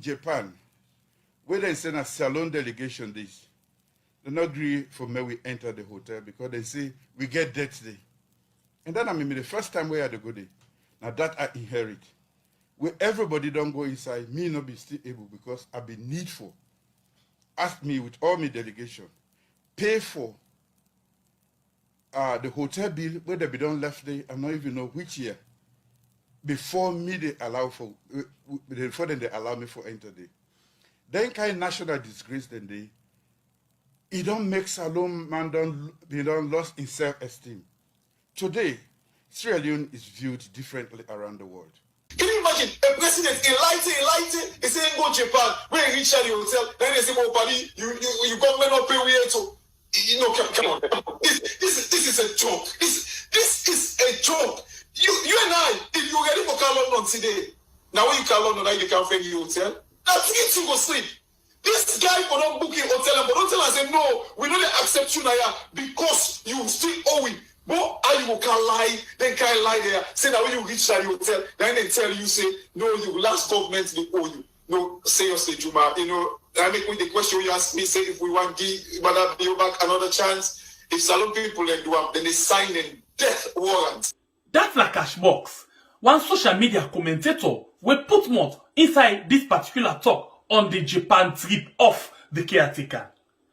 Japan, where they send a salon delegation this, they not agree for me we enter the hotel because they say we get debt day. And then I mean the first time we had a good day. Now that I inherit. Where everybody don't go inside, me not be still able because I be needful. Ask me with all my delegation, pay for the hotel bill where they be done left day, I don't even know which year. Before me they allow for before then they allow me for enter day. Then kind national disgrace then they it don't make salon man don't lost in self-esteem. Today, Sierra Leone is viewed differently around the world. Can you imagine a president enlightened, he saying go Japan, where he reach the hotel, then they say, oh, buddy, you government not pay where to, you know, come on. This is a joke. This is a joke. You and I, if you ready for Car London today, now when you Car London, now you can't find your hotel, that's it to go sleep. This guy for not booking hotel, but don't tell us, no, we don't accept you now because you still owe it. But you can lie, then can lie there. Say that when you reach that hotel, then they tell you, say, no, you last government they owe you. No, seriously, Juma, you know, I make with the question you ask me, say if we want to give Madam back another chance, if salon people then do then they sign a death warrant. That's like cash box. One social media commentator will put more inside this particular talk on the Japan trip of the caretaker.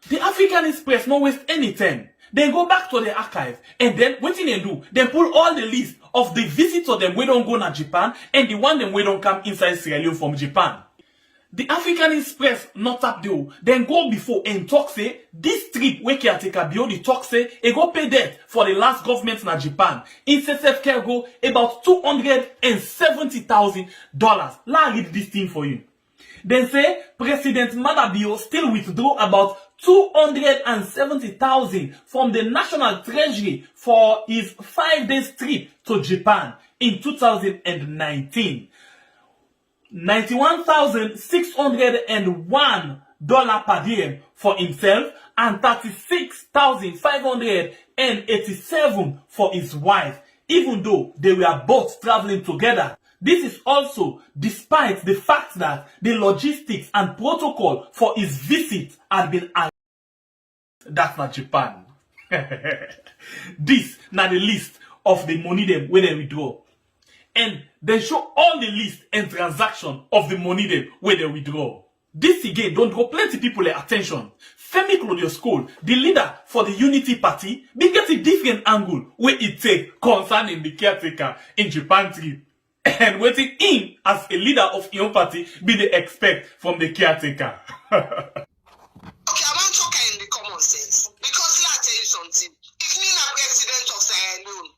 The African Express not waste any time. They go back to the archive and then what they do? They pull all the list of the visitors them we don't go to Japan and the one them we don't come inside Sierra Leone from Japan. The African Express not up there. Then go before and talk say this trip where caretaker bio the talk say e go pay debt for the last government in Japan. In SSF care go about $270,000. Let me read this thing for you. Then say President Madabio still withdraw about $270,000 from the National Treasury for his 5-day trip to Japan in 2019. $91,601 per diem for himself and $36,587 for his wife, even though they were both traveling together. This is also despite the fact that the logistics and protocol for his visit had been arranged. That's not Japan. This now the list of the money them where they withdraw. And they show all the list and transaction of the money them where they withdraw. This again don't draw plenty people their attention. Femi Claudius Cole, the leader for the Unity Party, they get a different angle where it take concerning the caretaker in Japan trip. And waiting in as a leader of your party be the expect from the caretaker. Okay, I want to talk in the common sense. Because let me tell you something. If me a president of Sierra Leone,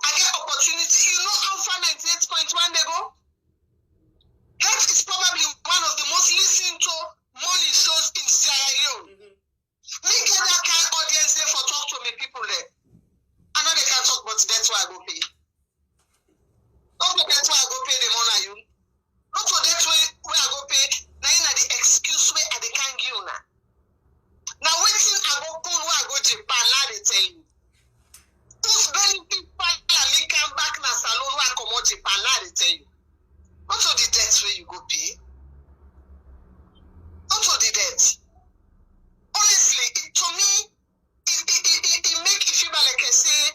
I get opportunity. You know how far 98.1 they go? That is probably one of the most listened to morning shows in Sierra Leone. Me get that kind of audience there for talk to me people there. I know they can't talk, but that's why I go pay. Not that's why I go pay the money you. Not for that way where I go pay. Now you know the excuse where I can't give you now. Now waiting I go cool where I go Japan, now they tell you. Who's benefit and me come back na salon where I come out Japan, now they tell you. Not for the debt where you go pay. Not for the debt. Honestly, to me, it make it feel like I say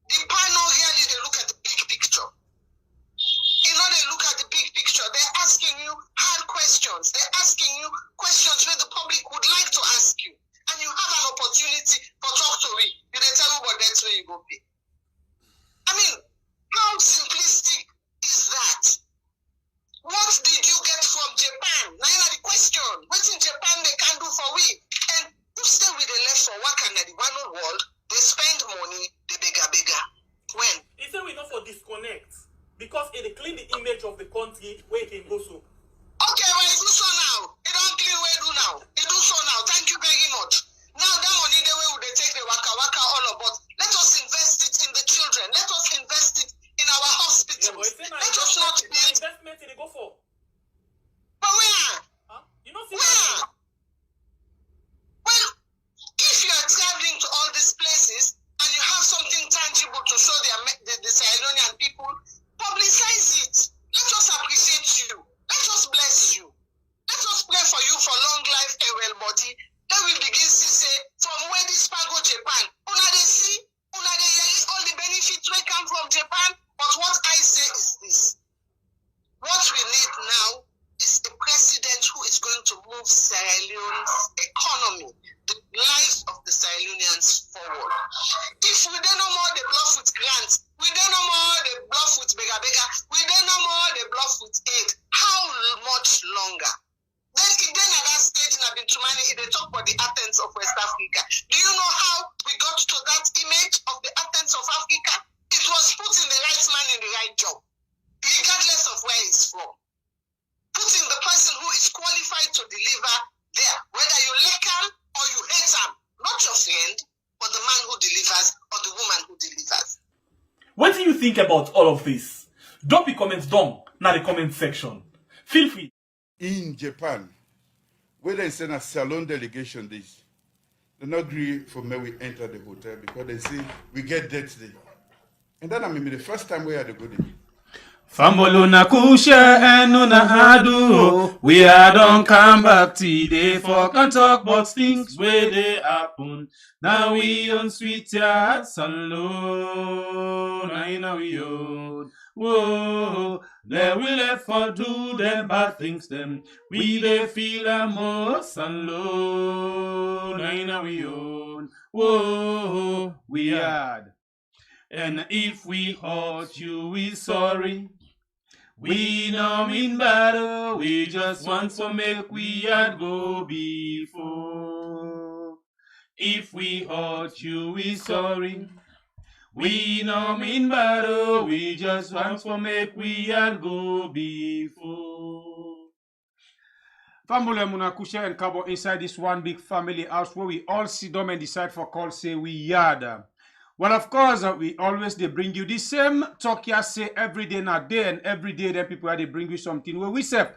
the panel really they look at the big picture. You know, they look at the big picture. They're asking you hard questions. They're asking you questions where the public would like to ask you. And you have an opportunity for talk to me. You they tell me what that's where you go pay. I mean, how simplistic is that? What did you get from Japan? Now you know the question. What in Japan they can do for we? And who stay with the left for what can the one world? They spend money, they bigger. When? He said we not for disconnect. Because it clean the image of the country where it can go so. Okay, well, it do so now. It don't clean where it do now. It do so now. Thank you very much. Now that money the way would they take the waka all about. Let us invest it in the children. Let us invest it in our hospitals. Yeah, let us not build. Investment they go for. But where? Huh? You know, where? Well, if you are traveling to all these places and you have something tangible to show the Sierra Leonean people, publicize it. Let us appreciate you. Let us bless you. We don't know more they bluff with aid. How much longer? Then at that stage in Abintumani, they talk about the Athens of West Africa. Do you know how we got to that image of the Athens of Africa? It was putting the right man in the right job, regardless of where he's from. Putting the person who is qualified to deliver there, whether you like him or you hate him, not your friend, but the man who delivers or the woman who delivers. What do you think about all of this? Drop your comments down in the comment section. Feel free. In Japan, where they send a salon delegation this, they not agree for me we enter the hotel because they say we get debt today. And then I mean the first time we had a good day. Famboluna kusha enuna adu. We are don't come back today for can talk about things where they happen. Now we on sweet yards alone. I know we own. Whoa, they will let for do them bad things them. We they feel a most alone. I know we own. Whoa, we had. And if we hurt you, we sorry. We no mean battle, we just want to make we had go before. If we hurt you, we sorry. We no mean battle, we just want to make we had go before. Family Munakusha and Kabo inside this one big family house where we all sit down and decide for call say we yard. Well, of course, we always they bring you the same talk you say every day, not day, and every day then people they bring you something where we say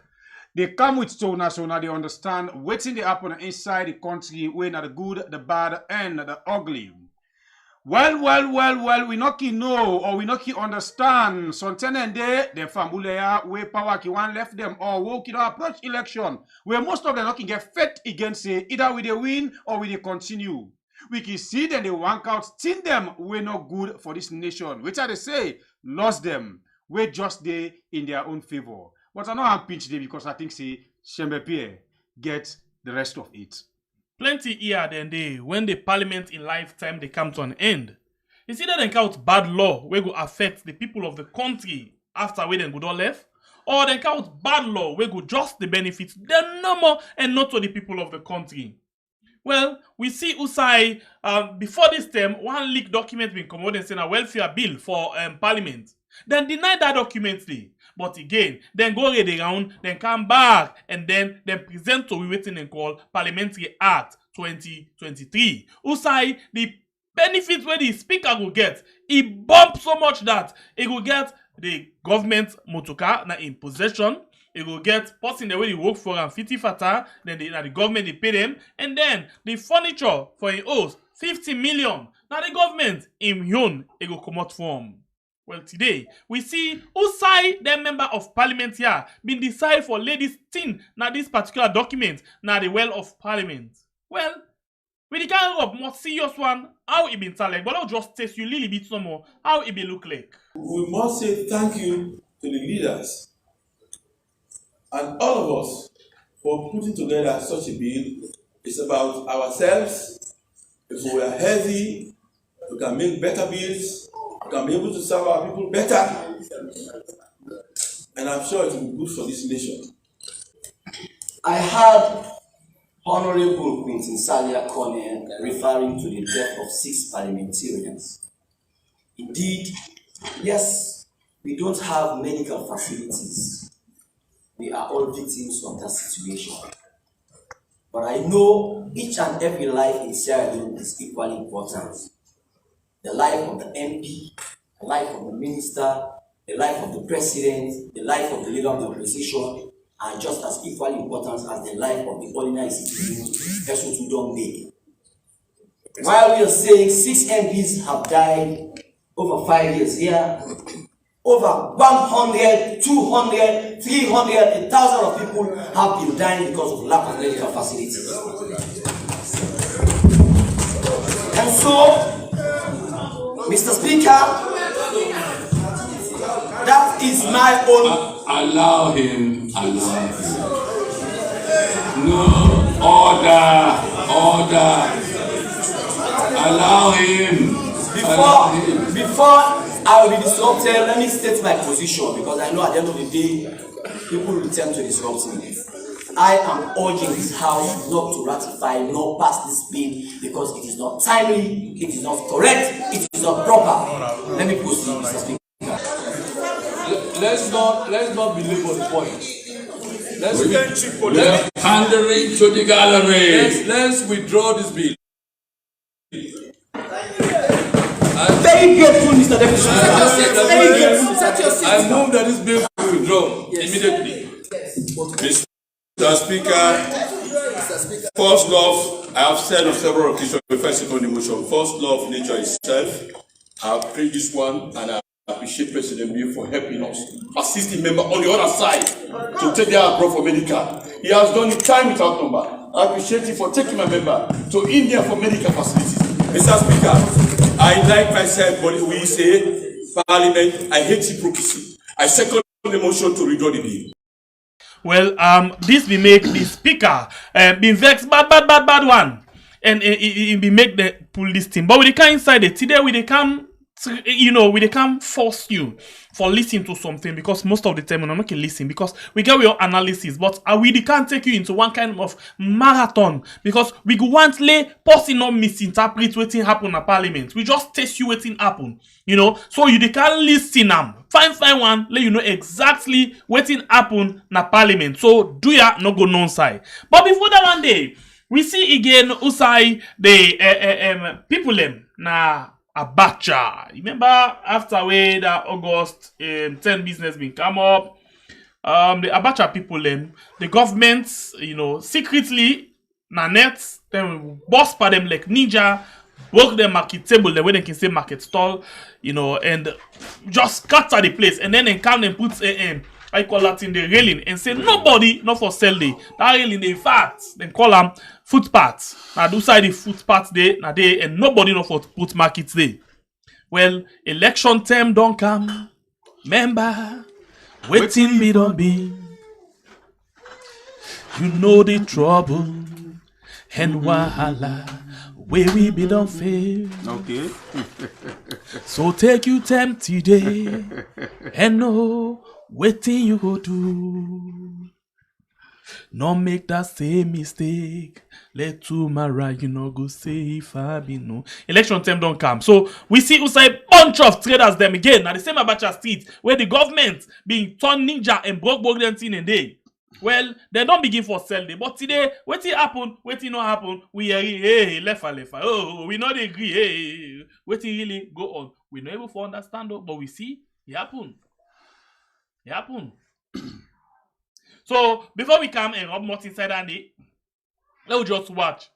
they come with stoner so now they understand what's in the happen inside the country, when the good, the bad, and the ugly. Well, we not know or we not understand. Sometimes and day, the family where power ki one left them or walk it approach election, where most of them not can get fit against it, either with they win or with they continue. We can see them, they wank out, still them, we're not good for this nation. Which are they say, lost them, we're just there in their own favor. But I know I'm pinch there because I think see, Shembe Pierre get the rest of it. Plenty here then they, when the parliament in lifetime they come to an end. It's either they count bad law where go affect the people of the country after we then go down left, or they count bad law where go just the benefits them no more and not to the people of the country. Well, we see Usai, before this term, one leaked document being come out and saying a welfare bill for Parliament. Then deny that document. But again, then go read around, then come back, and then present to we waiting and call Parliamentary Act 2023. Usai, the benefits where the speaker will get, he bump so much that he will get the government motorcar na in possession. It will get person the way they work for and 50 fata, then the government they pay them, and then the furniture for a house 50 million. Now the government in Yun it will come out from. Well, today we see Usai, the member of parliament here, been decided for ladies thing now this particular document now the well of parliament. Well, with the kind of more serious one, how it been like, but I'll just test you a little bit some more how it be look like. We must say thank you to the leaders and all of us for putting together such a bill. It's about ourselves. If we are healthy, we can make better bills, we can be able to serve our people better. And I'm sure it will be good for this nation. I heard Honorable Quintin Salia Cornell referring to the death of 6 parliamentarians. Indeed, yes, we don't have medical facilities. We are all victims of that situation. But I know each and every life in Sierra Leone is equally important. The life of the MP, the life of the minister, the life of the president, the life of the leader of the opposition are just as equally important as the life of the ordinary citizen, person who don't make it. While we are saying 6 MPs have died over 5 years here, over 100, 200, 300, 1,000 of people have been dying because of lack of medical facilities. And so, Mr. Speaker, that is my own. Allow him. No, order. Allow him. Before I will be disrupted. Let me state my position because I know at the end of the day, people will attempt to disrupt me. I am urging this House not to ratify nor pass this bill because it is not timely, it is not correct, it is not proper. Let me proceed, Mr. Speaker. Let's not belabor the point. Let's pandering to the gallery. Let's withdraw this bill. Very grateful, Mr. Deputy. Very grateful. I move that this bill be withdrawn immediately. Mr. Speaker, first love, I have said on several occasions, before second emotion, first love nature itself. I have prayed this one and I appreciate President Bill for helping us, assisting member on the other side to take their abroad for medical. He has done it time without number. I appreciate him for taking my member to India for medical facilities. Mr. Speaker, I like myself, but we say Parliament, I hate hypocrisy. I second the motion to withdraw the bill. Well, this will make the speaker be vexed, bad one, and it be make the pull this thing. But we can't inside it today. We come, we can't force you for listening to something because most of the time we're not going to listen because we get your analysis. But we can't take you into one kind of marathon because we want lay person not misinterpret what happen at Parliament. We just test you what happen, so you can't listen them. Fine one, let you know exactly what happen na Parliament. So do ya no go non-side. But before that one day, we see again usai the people them na Abacha. Remember after way that August 10 business been come up, the Abacha people them, the government, secretly na net, them boss for them like ninja. Work the market table, the way they can say market stall, and just scatter the place, and then they come and put I call that in the railing and say nobody not for sell day. That railing, in fact, they call them footpaths. Now do side the footpaths day, now they and nobody not for put markets day. Well, election term don't come. Remember, waiting me don't be. You know the trouble and wahala. Where we be don't fail. Okay. So take you time today and know what thing you go do. Not make that same mistake. Let tomorrow go say if I be no. Election time don't come. So we see a bunch of traders them again. Now the same Abacha street where the government being turned ninja and broke them in a day. Well, they don't begin for sell day. But today, what happen, what not happen, we are hey, left. Oh, we not agree. Hey, what really go on. We not able to understand, but we see it happen. It happen. So before we come and rub more inside Andy, let's just watch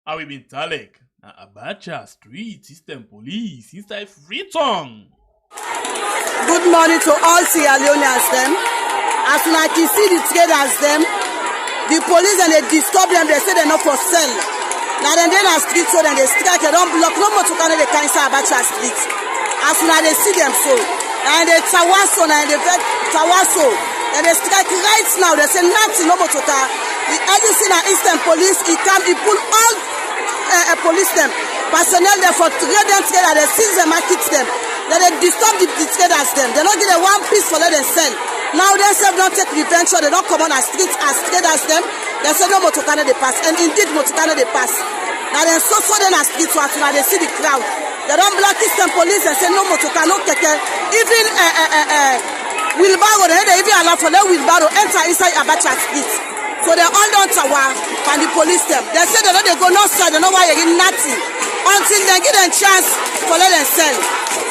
how we been talek. Abacha street system police inside Freetown. Good morning to all Sierra Leoneans them. As soon as you see the traders them, the police and they disturb them, they say they're not for sale. Now then are street so then they strike, they don't block no more to kind of the cancer Abacha street. As soon as they see them so. And they tawaso and they vet tawaso. And they strike right now, they say nothing no more to car. The agency and Eastern police, he come, he pull all police them. Personnel there for trading trader, they seize them and keep them. Then they disturb the traders them. They don't give them one piece for let them sell. Now they say don't take revenge, they don't come on as street as traders them. They say no Motokana they pass. And indeed Motokana they pass. Now then so then as street so now they see the crowd. They don't block Eastern police and say no Motokana, no keke. Even wheelbarrow, they even allow for their wheelbarrow enter inside Abacha street. So they're all down tower and the police them. They say they go no side, they know why you're getting nothing. Until they give them chance for let them sell.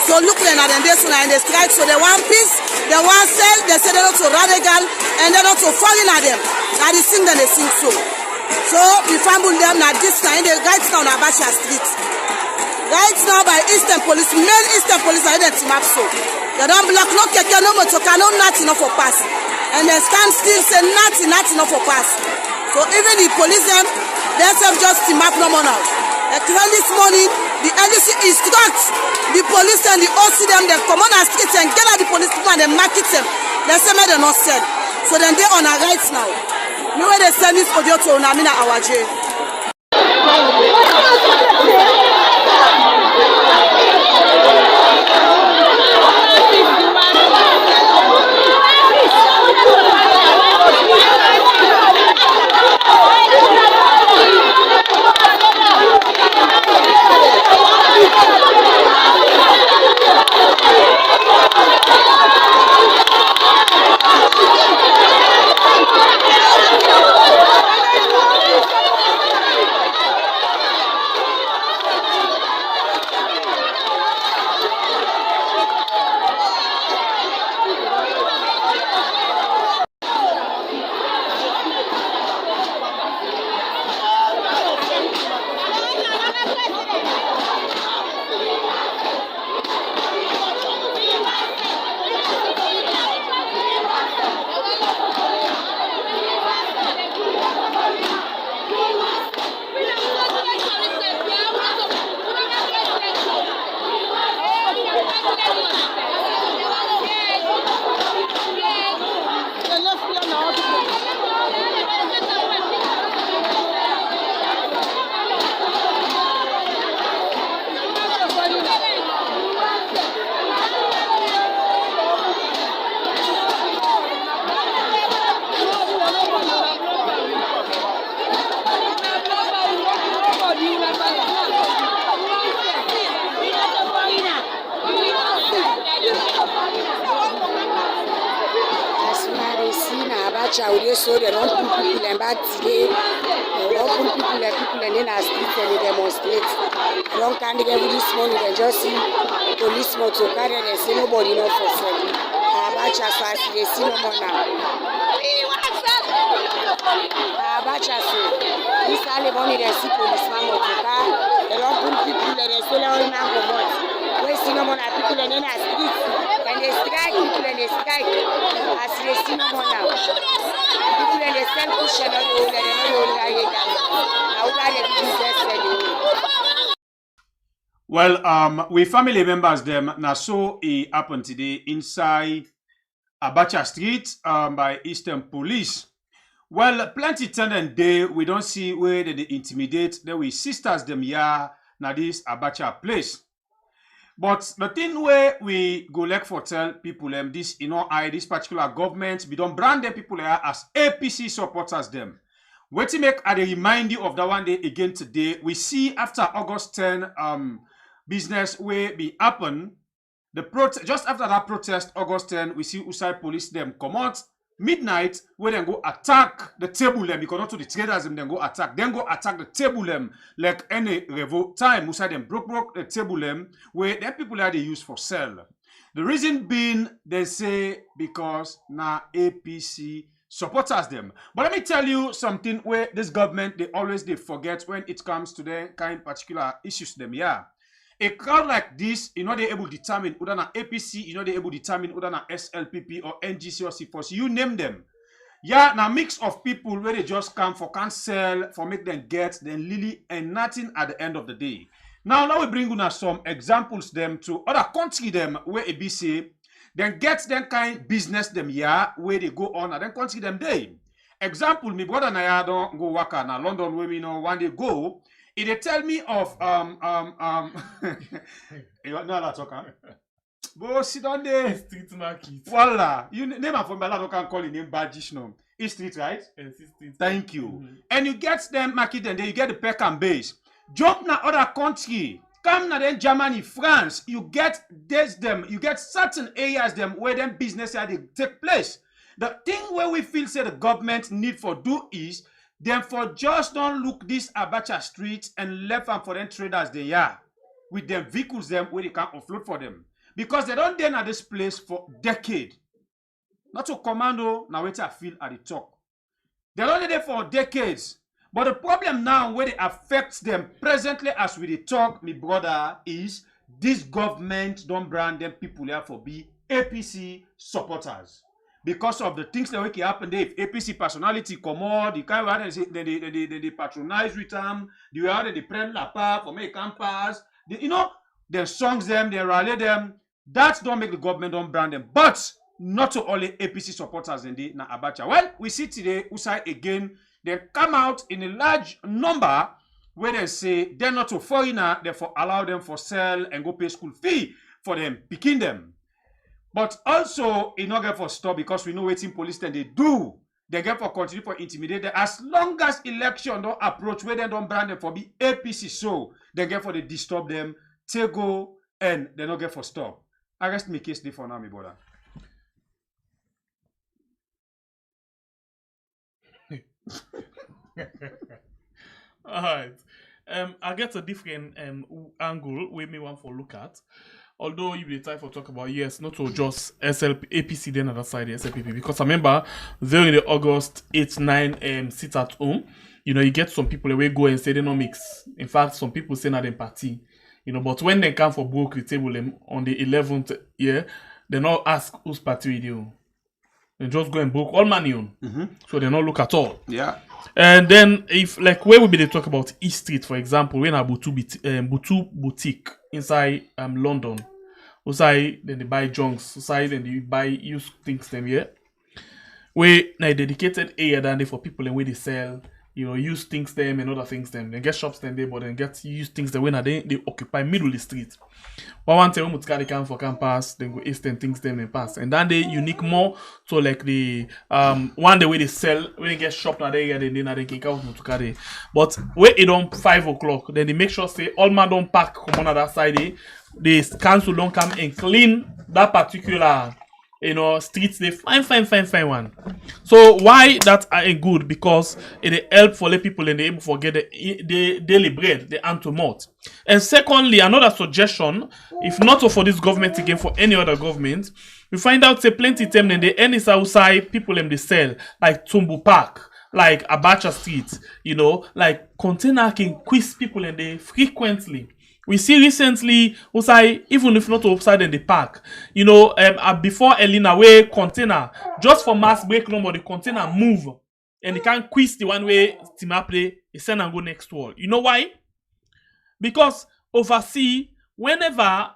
So look at them this one and they strike. So they want peace, they want sell, they say they're not so radical and they're not so foreign at them. Now they sing then they sing so. So we fumble them now this time they right now on Abacha street. Right now by Eastern police, main Eastern police are them team up so. They don't block no keke, no motoka, no nothing no for pass. And they stand still say nothing no for pass. So even the police them, they have just team up no more now. Like this morning, the NDC instructs the police and the OC them, they come on the streets and get at the police people and they market them. They say they not sell. So then they on our rights now. Me when they send this audio to Unamina Awaje. Abacha, we just saw they don't put people in back today. They don't put people in the street and they demonstrate. They don't can't get this money, they just see policemen to carry and say nobody know for sale. Abacha, so I see they see no more now. Abacha, so this all the money they see policemen to carry. They don't put people in the street and now go out. We see no more people in the street. And they strike people and they strike as they see no more now. People and they sell cushion on the old and they Well, we family members them now so it happened today inside Abacha Street by Eastern Police. Well, plenty tenant day we don't see where they intimidate. Then we sisters them here now this Abacha place. But the thing where we go like for tell people this this particular government, we don't brand them people here as APC supporters them. What to make I remind you of that one day again today. We see after August 10 business where be happen, just after that protest, August 10, we see Usai police them come out midnight where they go attack the table them because not to the traders them then go attack the table them like any revolt time Usai them broke the table them where them people are they use for sell. The reason being they say because now APC supporters them. But let me tell you something where this government they always forget when it comes to the kind particular issues them. Yeah. A crowd like this, they able to determine whether na APC, they able to determine whether na SLPP or NGC or C4C. You name them. Yeah, now mix of people where they just come for can't sell, for make them get, then lily and nothing at the end of the day. Now we bring you some examples them to other country them where ABC then get them kind business them yeah where they go on and then country them day. Example, me brother na ya don't go work na London where we know one day go. They tell me of you know that talker. But sit down there. Street market. Voila. You name a from Bella can call it name Badgish no. It's street, right? Yes, it's street. Thank you. And you get them market and then you get the peck and base. Jump na other country. Come na then Germany, France. You get you get certain areas them where them business are they take place. The thing where we feel say the government need for do is them for just don't look this Abacha street and left them for them traders they are with them vehicles them where they can offload for them because they don't then at this place for decade. Not to commando now wait I feel at the talk. They don't there for decades. But the problem now where it affects them presently as we talk, me brother, is this government don't brand them people here for be APC supporters. Because of the things that can happen there, if APC personality come out, the kind of they patronize with them, the way they prend la part for make campus, they songs them, they rally them. That don't make the government don't brand them. But not to only APC supporters in the na Abacha. Well, we see today, Usai again, they come out in a large number where they say they're not a foreigner, therefore allow them for sell and go pay school fee for them, picking them. But also, it not get for stop because we know waiting police then they do. They get for continue for intimidate them. As long as election don't approach where they don't brand them for be APC, so they get for they disturb them, take go, and they not get for stop. I rest my case for now, my brother. All right. I get a different angle we may want to look at. Although you be time for talk about yes, not to just APC then other side the SLPP because I remember during the August 8-9 sit at home, you get some people away go and say they don't mix. In fact, some people say not them party, but when they come for broke the table on the 11th year, they not ask whose party with you. They just go and book all money on. So they not look at all. Yeah. And then if like where we be they talk about East Street, for example, when a Butu boutique inside London. Outside then they buy junks, outside then they buy used things them here. Where now dedicated area than they for people and where they sell, use things them and other things them. They get shops them there, but then get use things them when they occupy middle of the street. One time we carry come for campus, then go east and things them and pass. And then they unique more so like the one the way they sell when they get shop now they can come to carry. But where it on 5 o'clock, then they make sure say all man don't pack come on that side. The council don't come and clean that particular streets. They fine one. So why that are good? Because it help for the people and they able to get the daily bread, the antomot. And secondly, another suggestion, if not for this government again, for any other government, we find out say plenty time and the any outside people and they sell like Tumbu Park, like Abacha Street, you know, like container can quiz people and they frequently. We see recently, even if not outside in the park, you know, before Elena way container, just for mass break number, the container move and they can't quiz the one way Tima play, they send and go next wall. You know why? Because overseas, whenever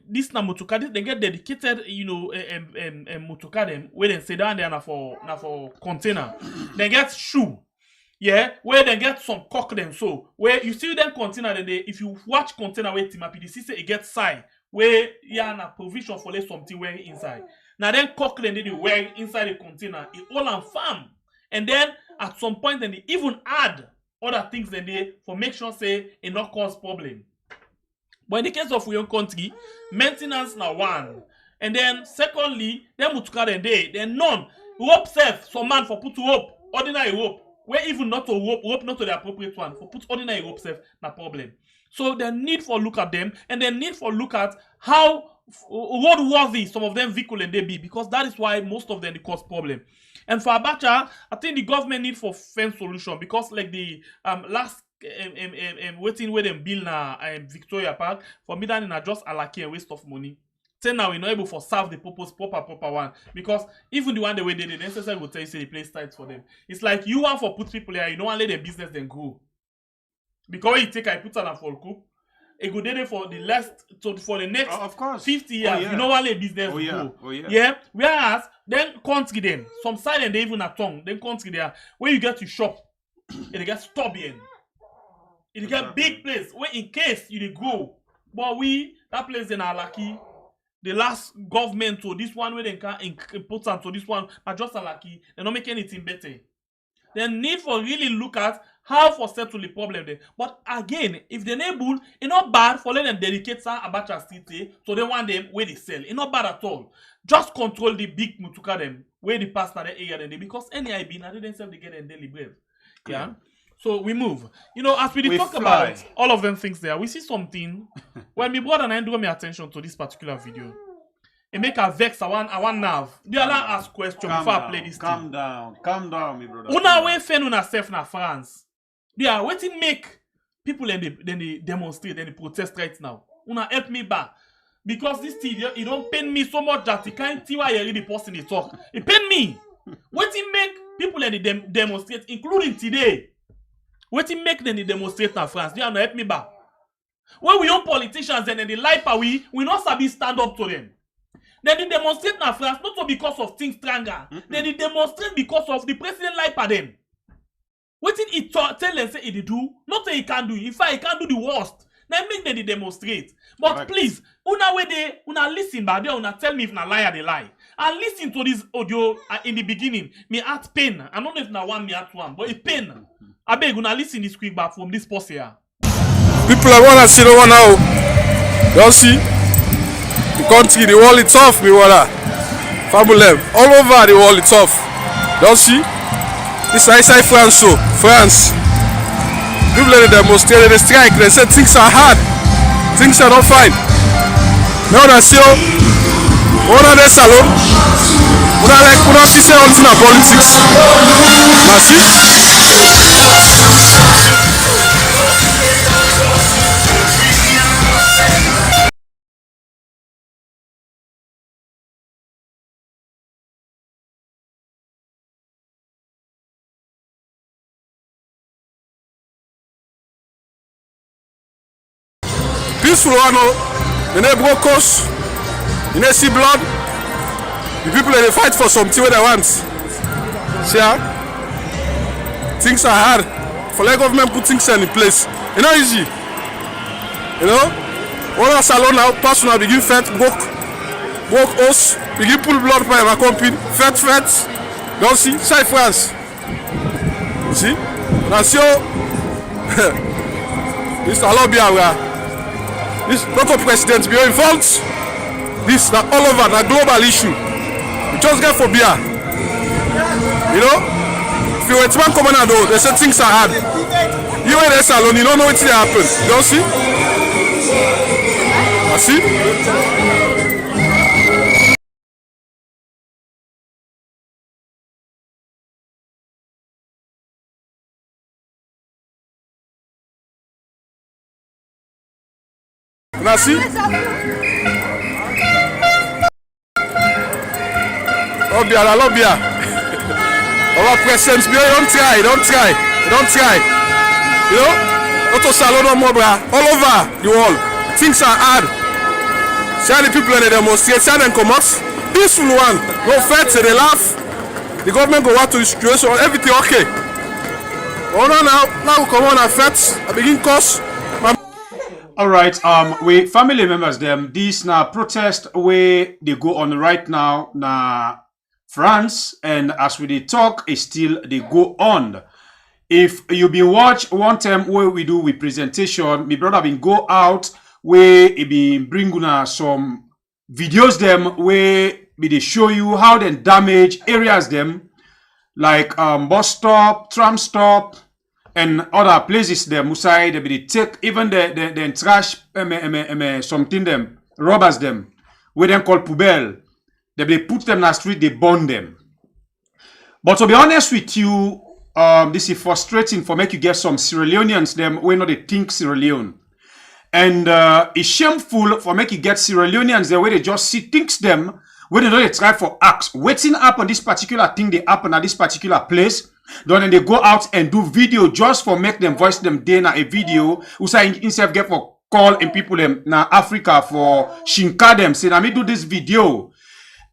this na motoka, they get dedicated, you know, motoka them where they say down there na for container. They get shoe. Yeah, where they get some cock them so where you see them container then if you watch container where Timapi say it gets side where na provision for let something wearing inside. Now then cock them they wear inside the container, it all and farm. And then at some point then they even add other things than they for make sure say it not cause problem. But in the case of your country, maintenance now one. And then secondly, them mutuka then none. Rope self, some man for put rope, ordinary rope. Where even not to rope not to the appropriate one for put ordinary rope safe na problem. So the need for look at them and the need for look at how roadworthy some of them vehicle and they be, because that is why most of them they cause problem. And for Abacha, I think the government need for fence solution, because like the last waiting where them build na Victoria Park for me that na just alaki and waste of money. Now we're not able to serve the purpose proper one, because even the one the way they did necessary will tell you say the place tight for them. It's like you want for put people here, you don't want to let their business then grow. Because when you take I put on a full coup, it go there for the next of course 50 years. You don't want to let business grow. Yeah. Whereas then country them, some side and they even a tongue, then country there where you get to shop, it get stubborn. It get big place where in case you dey grow. But that place in our lucky. The last government to this one where they can important to this one are just lucky. They don't make anything better. They need for really look at how for settle the problem there. But again, if they're able, it's not bad for letting them dedicate some Abacha city so they want them where they sell. It's not bad at all. Just control the big mutuka them where the pass that area then because any IB now they themselves they get a daily bread. Yeah. So we move. You know, as we talk about all of them things there, we see something. When my brother and I draw my attention to this particular video, it make a vex. I want nerve. Do you allow ask question before I play this? Calm down, my brother. Una way fen una self na France. Yeah, what it make people then they demonstrate, then they protest right now. Una help me back. Because this thing, it don't pain me so much that it can't see why you really person they talk. It pain me. What it make people then they demonstrate, including today. What it make them demonstrate in France? Do you help me back? When we own politicians and then they lie pa we not sabi stand up to them. Then they demonstrate in France not so because of things stronger. Then they demonstrate because of the president lie pa them. What did he tell them say he do? Not say he can do. In fact, he can do the worst. Then make them demonstrate. But right. Please, una listen back there, una tell me if na liar they lie. And listen to this audio in the beginning. Me at pain. I don't know if na one me at one, but it pain. I beg una listen this quick back from this post here. People I wanna see the one now. Don't see the country, the world it's off, me wanna. Fabulem. All over the world it's off. Don't see? This is inside France, so France. People they demonstrate, they strike, they say things are hard, things are not fine. Now that's you. One of the salon. One of the salons in politics. Merci. Peaceful one, they broke coast, they see blood. The people they fight for something what they want. See how? Things are hard. For the government put things in place. It's not easy. You know? All our salon now, pass now begin fight, broke us, begin pull blood by my company, fight. Don't see? Side France. See? Nation. This is a lobby area. This not a president be involved. This is all over, a global issue. We just get for beer. You know, if you were to come on though, they say things are hard. You in the salon, you don't know what will happen. You don't see? I see? Now see? Lobia. Our presence, don't try. You know? Auto salon no more, all over the world. Things are hard. See the people in the demonstrate, see them come out. Peaceful one. No fight, they laugh. The government go out to the situation, everything okay. Oh no, now we come on and fight. I begin cause. All right, we family members them. This now protest where they go on right now na France, and as we talk, it still they go on. If you been watch one time where we do with presentation, my brother been go out where he been bring una some videos them where they show you how they damage areas them like bus stop, tram stop, and other places them Musai they be take even the trash something them robbers them where they call poubelle. They put them in the street, they burn them. But to be honest with you, this is frustrating for make you get some Sierra Leoneans them where not they think Sierra Leone. And it's shameful for make you get Sierra Leoneans there where they just see things them where they know they try for acts. Waiting up on this particular thing they happen at this particular place. Then they go out and do video just for make them voice them there na a video who say himself get for call and people them na Africa for shinka them say na me do this video.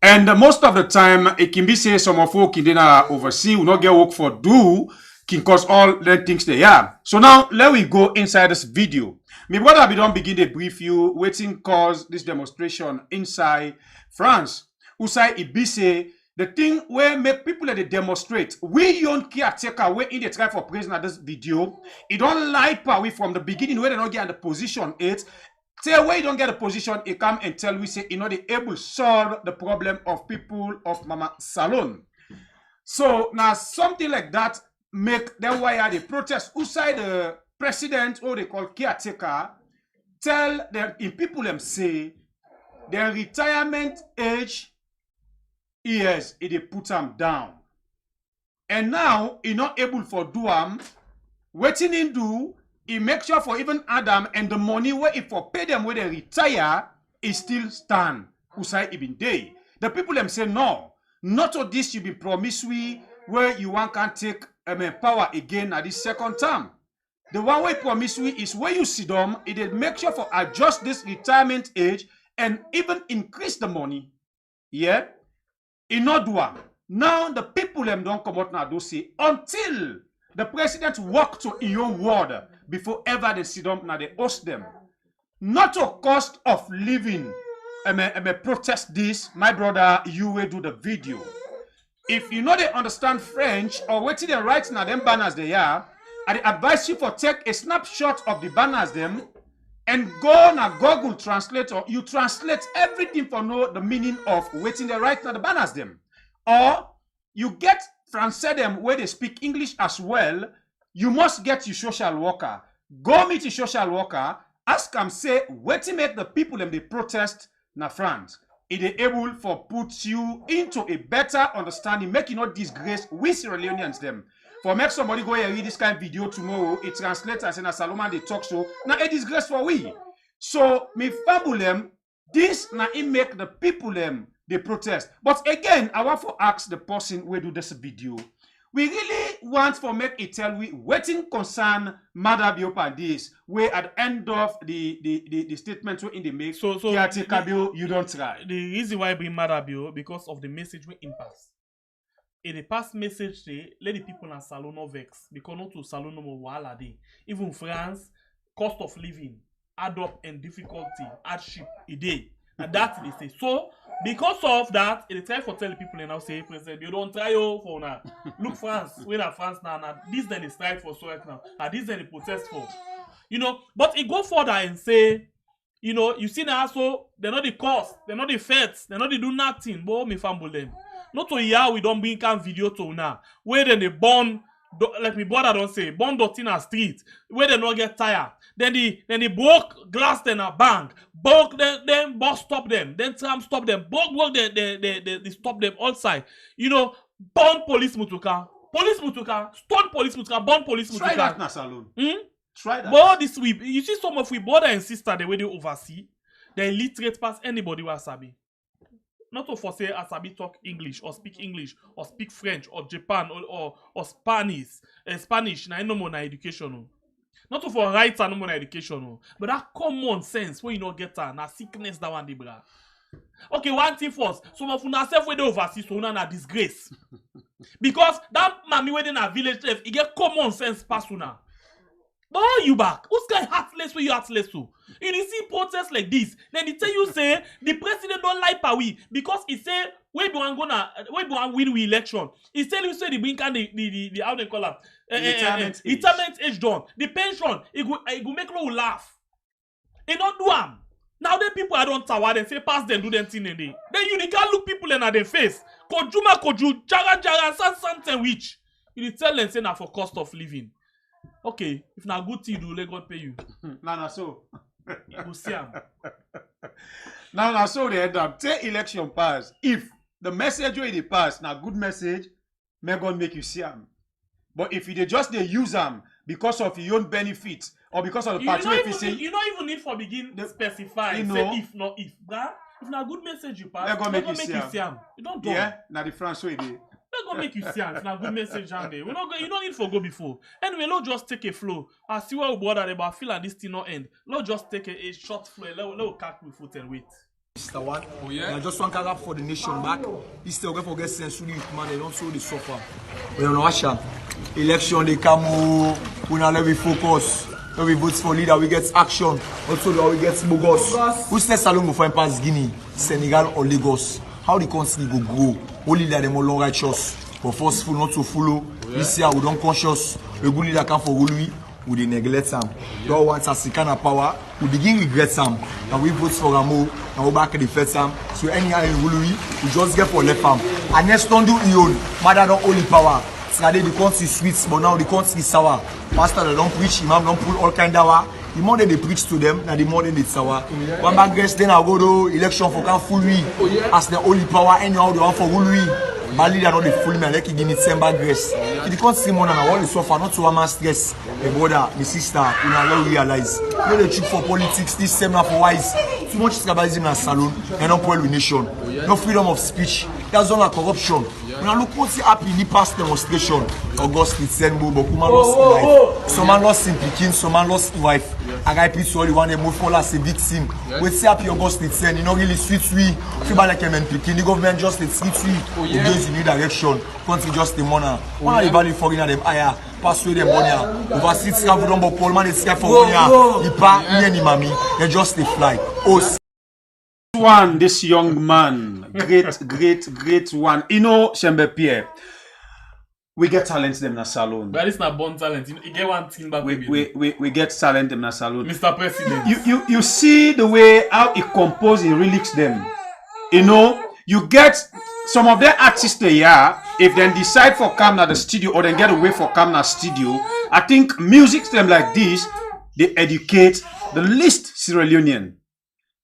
And most of the time it can be say some of folk in the oversee will not get work for do can cause all the things they are. So now let we go inside this video. My brother we don't begin to brief you waiting cause this demonstration inside France. Who say it be say the thing where make people that they demonstrate, we don't caretaker where in the try for president at this video, it don't lie away from the beginning where they don't get in the position it. Say where you don't get a position, it come and tell we say you know they able to solve the problem of people of Mama Salon. So now something like that make them why they protest outside the president or they call caretaker, tell them in people them say their retirement age years they put them down. And now he not able for do them, waiting in do. He make sure for even Adam and the money where if for pay them when they retire, it still stand. Usai even day. The people them say no. Not all this you be promised we where you want can take power again at this second term. The one way promise we is where you see them, it make sure for adjust this retirement age and even increase the money. Yeah? In not do one. Now the people them don't come out now do say until the president walk to your ward before ever they sit down now they host them. Not a cost of living. I protest this. My brother, you will do the video. If you know they understand French or waiting they write now them banners they are, I advise you for take a snapshot of the banners them and go na Google Translator. You translate everything for know the meaning of waiting they write now the banners them. Or you get Francais them where they speak English as well. You must get your social worker. Go meet your social worker. Ask them say, what to make the people them they protest na France. It is able for put you into a better understanding, make you not disgrace with Sierra Leoneans them. For make somebody go and read this kind of video tomorrow, it translates as in a Salomon they talk so. Now a disgrace for we. So me fabulem, this na it make the people them they protest. But again, I want to ask the person who do this video. We really want for make it tell we waiting concern Mother Biopa this where at the end of the statement in the make so you don't try. The reason why I bring Mother Bio because of the message we impasse. In the past message they let the people in Salon no vex because not to Salon no more wala day. Even France, cost of living, add up and difficulty, hardship a day. And that they say. So because of that, it is time for tell the people and now say, President, you don't try for now. Look France, we're in France now. This then is strike for so right now. And this then is protest for. You know, but it go further and say, you know, you see now so they're not the cost, they're not the feds, they're not the do nothing, but me famble them. Not to hear we don't bring can video to now. Where then they burn, like me brother don't say, burn dot in a street. Where they not get tired. Then they broke glass then a bang. Broke then bus stop them. Then tram stop them. Broke they stop them outside. You know, burn police mutuka. Police mutuka. Stone police mutuka. Burn police mutuka. Try that na salon. Try that. But this we you see some of we brother and sister the way they oversee, they illiterate past anybody who asabi. Not to force asabi talk English or speak French or Japan or Spanish na no more na education. No. Not to for rights and no more na education. No. But that common sense when you not get na sickness that one dey bra. Okay, one thing first. Some of una self wey dey oversee so una na disgrace. Because that mommy wey dey na village chef, he get common sense pass una. But how you back? Who's guy heartless where you heartless to? You see protests like this, then they tell you say the president don't like Pawi because he say we don't win we election. He tell you say the bring the how they call it retirement age done. The pension it go make you laugh. He don't do am. Now the people I don't tower they say pass them do them thing in there. Then you can't look people in their face. Koju jara something which you tell them say na for cost of living. Okay, if na good thing you do, let God pay you. Nah, so. You go see am. Now, so they end up. Say election pass. If the message where they pass, now good message, may God make you see them. But if you just they use them because of your own benefit or because of the party, you don't even need for begin to specify. You know, say if not if, bruh. If na good message you pass, may God make you see am. You don't do. Yeah, now the France way they. Let's go make you see if na good message and you don't need for go before. Anyway, let's just take a flow. I see what we bother about feel like this thing not end. Let's just take a short flow. Let's catch with foot and wait. Mr. One. Oh yeah. I just want to rap for the nation back. This still going forget sense really man. They don't show the suffer. We don't watch them. Election they come. We not let we focus. When we vote for leader, we get action. Also, we get bogus. Who says Salon go find pass Guinea, Senegal or Lagos? How the country go grow? Only that them all righteous, but forceful not to follow. This year we don't conscious. The good leader come for Louis, we dey neglect them. Don't want us to kind of power. We begin regret them. And we vote for Ramo, and we back the first time. So anyhow in Louis, we just get for left arm. And next don't do ion. Mother don't only power. Today the country sweet, but now the country sour. Pastor they don't preach, imam don't pull all kind of. The more they preach to them, now the more they sour. One back guess then I go to election for can full we as the only power anyhow they want for full we. Bad leader not the full me, like give me 10 bag grace. If the country money and all the suffer, not to a man stress. My brother, my sister, you know realize. You know the trick for politics, this same now for wise. Too much tribalism in salon, and not well with nation. No freedom of speech. That's all like corruption. When I look what's happy in the past demonstration, August 10 but Kuma lost his life. Some man lost his pikin, some man lost his wife. I got people only one they move for as a victim. We see happy August 10, you know really sweet we. Feel like a man pikin, the government just let sweet we. It goes in new direction. Country just the money. One of the value for them higher. Pass with them money. Overseas travel don't but Paul man it's for money. The pa any mommy, they just they fly. Oh. One, this young man, great one. You know, Shembe Pierre, we get talent them in a salon. But it's not born talent. You get one thing back. We get talent them in a salon. Mr. President. You see the way how he compose, he relics them. You know, you get some of their artists they are, if they decide for come at the studio or then get away for come at studio, I think music them like this, they educate the least Sierra Leonean.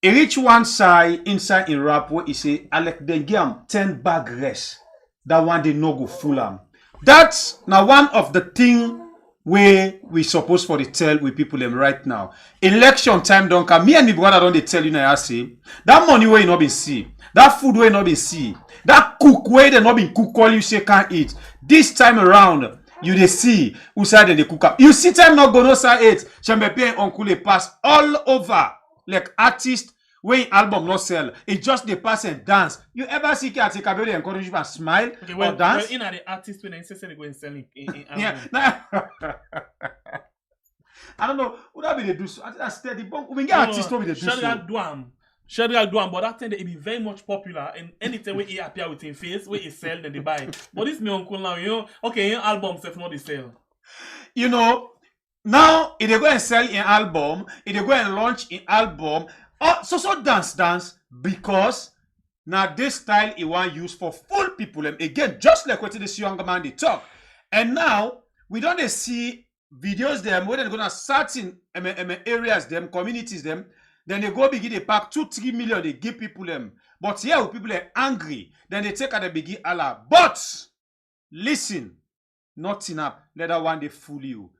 He reach one side inside in rap where he say, Alec then give him 10 bag rest. That one they no go full am. That's now one of the thing where we supposed for the tell with people them right now. Election time don't come. Me and my brother don't they tell you now I say that money where you not been see, that food where you not been see, that cook where they not been cook all you say can't eat. This time around, you they see who side they cook up. You see time not go no side it. Shembe pay uncle they pass all over. Like artists when album not sell, it just they pass and dance. You ever see K take a encourage you and smile or dance? In the artist when they say they go and selling yeah. I don't know. Would that be the do so? I steady bomb. We get artists who be the do so. Shadrach Duam, but that time they be very much popular and anytime where he appear with his face, where he sell, then they buy. But this me uncle now, you know, okay, your album self not they sell. You know. Now, if they go and sell an album, if they go and launch an album, so dance, because Now this style he want use for full people. Again, just like what this young man they talk. And now we don't see videos them where they're gonna certain areas, them communities, them. Then they go begin they pack 2-3 million, they give people them. But here people are angry. Then they take at the begin Allah. But listen, nothing up. Let that one they fool you.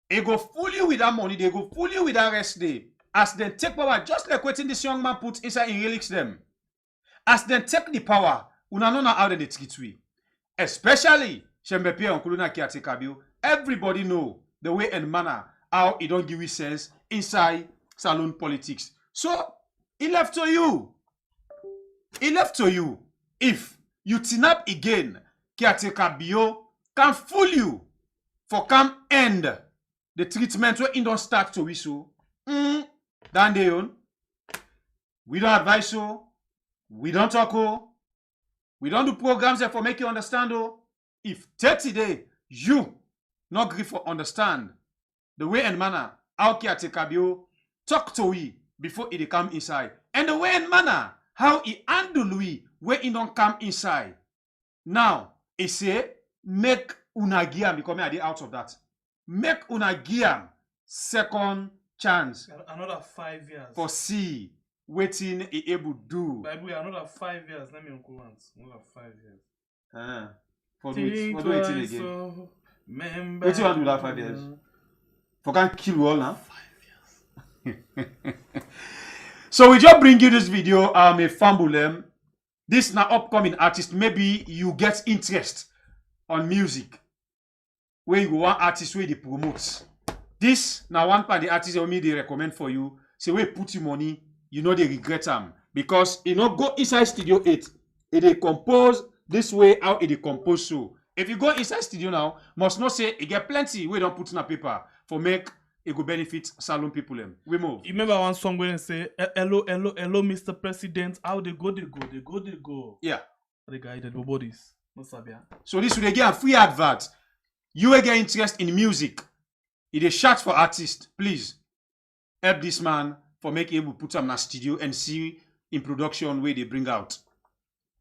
They go fool you with that money, they go fool you with that rest day. As they take power, just like what this young man put inside in relics them. As they take the power, una know how they treat we. Especially Shembepe and Kuluna Kiatekabio. Everybody know the way and manner how it don't give you sense inside saloon politics. So it left to you. It left to you. If you tin up again, Kiatekabio can fool you for come end the treatment where it don't start to whistle. Dan Deon. We don't advise so. We don't talk. We don't do programs for make you understand. If 30 days you not agree for understand the way and manner how Kiatekabio talk to we before it come inside. And the way and manner how he handle we where he don't come inside. Now, he say, make unagiam because I did out of that. Make unagiam second chance. Another 5 years. For see waiting he able do. Bible, another 5 years. Let me uncle once. Another 5 years. For do it again. So, what you want to do that 5 years? For can't kill you all now. 5 years. So we just bring you this video. A fambulem. This now upcoming artist. Maybe you get interest on music. Where you want artists where they promote. This now one part the artist me they recommend for you. Say where put your money. You know they regret them because you know go inside Studio 8. It they compose this way how it they compose so. If you go inside studio now, must not say it get plenty we don't put in a paper for make it go benefit salon people them. We move. You remember one song where they say hello, Mr. President, how they go. Yeah. The guy that nobody's not sabia. So this will get a free advert. You will get interest in music. It is shout for artists. Please help this man for make able put them in a studio and see in production where they bring out.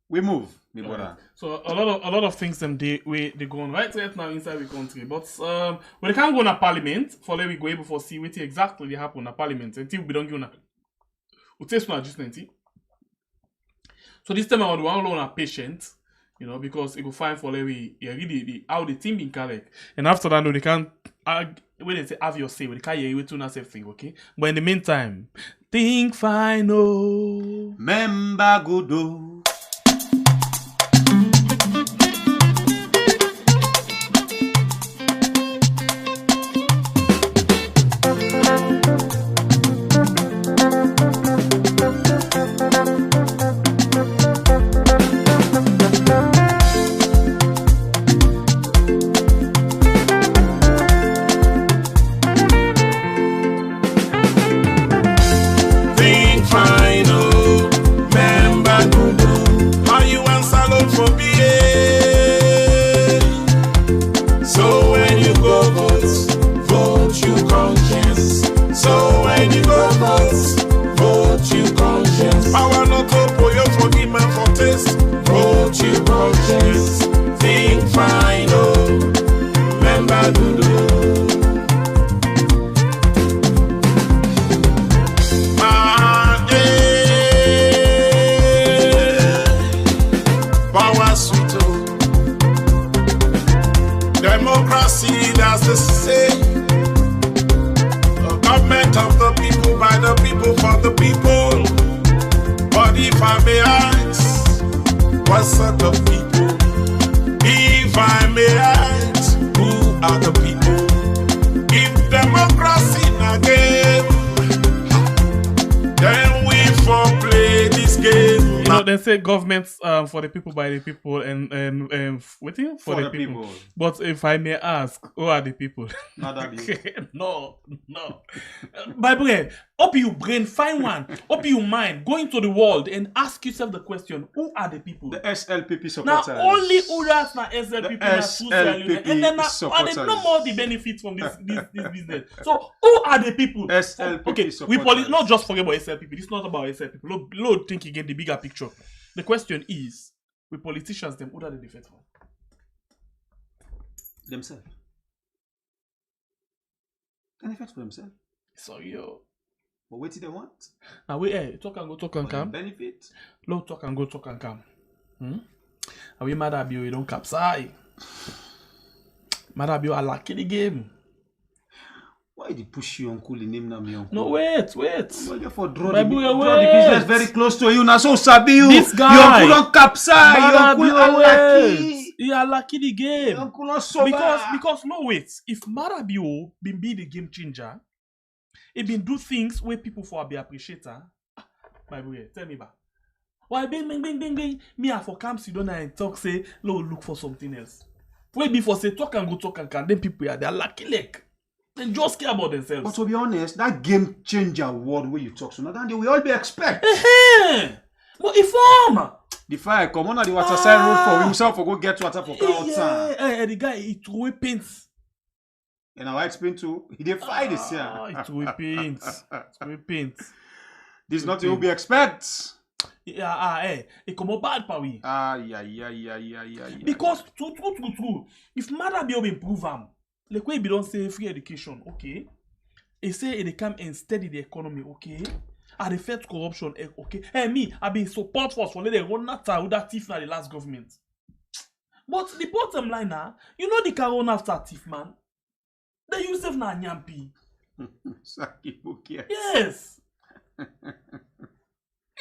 We move, my brother. So a lot of things them they go on right now inside the country. But when they can't go to Parliament, for let we go able for see what exactly they happen in Parliament until we don't go na. We taste no adjustment. So this time I want to learn a patient, you know, because it go fine for let we really how the team been correct. And after that, no, they can't when they say have your say, they can't hear you to not say thing, okay? But in the meantime, think fine, oh, member good oh. Democracy, that's the say. The government of the people, by the people, for the people. But if I may ask, what sort of people? If I may ask, who are the people? If democracy in a game, then we for play this game. You know, they say governments for the people, by the people, and waiting for the people. But if I may ask, who are the people? Not that okay. No. Bible, open your brain, find one, open your mind, go into the world and ask yourself the question: who are the people? The SLPP supporters. Now only others na SLPP na SLPP and then supporters. no more the benefits from this business. So who are the people? SLPP okay, supporters. not just forget about SLPP. This is not about SLPP. Lord think you get the bigger picture. The question is, with politicians, them, who are they faithful? Themselves. Can they fight for themselves? So yo. But what do they want? Now we talk and go, talk and come. Benefit. Low talk and go, talk and come. And we mad at you don't capsize. Mad at you are lucky the game. Why did push you uncle in name now me uncle? No, wait. Well, therefore draw My the boy, business very close to you. Now so sabi you. This guy. Your uncle don't capsize. Your uncle are lucky. He are lucky the game. Your uncle not sober. Because no wait. If Marabio been be the game changer, he been do things where people for be appreciate. My boy, tell me back. Why bing. Me I for camp sit down and talk say, look for something else. Wait before say talk and go talk and can then people are they are lucky like. They just care about themselves. But to be honest, that game changer word where you talk so now that we all be expect. But inform. The fire come on the water side road for himself for go get water for crowd time. The guy he throw paints. And I explain too. He dey fight this year. He throw paints. This is not what we expect. It come up bad for we. Because true. If matter be improve them. Like when we don't say free education, okay. They say they come and steady the economy, okay. And they fight corruption, okay. Hey, me, I been support force for let them run that that thief na the last government. But the bottom line now, you know the can run after thief man. They use them na nyampi. Yes. You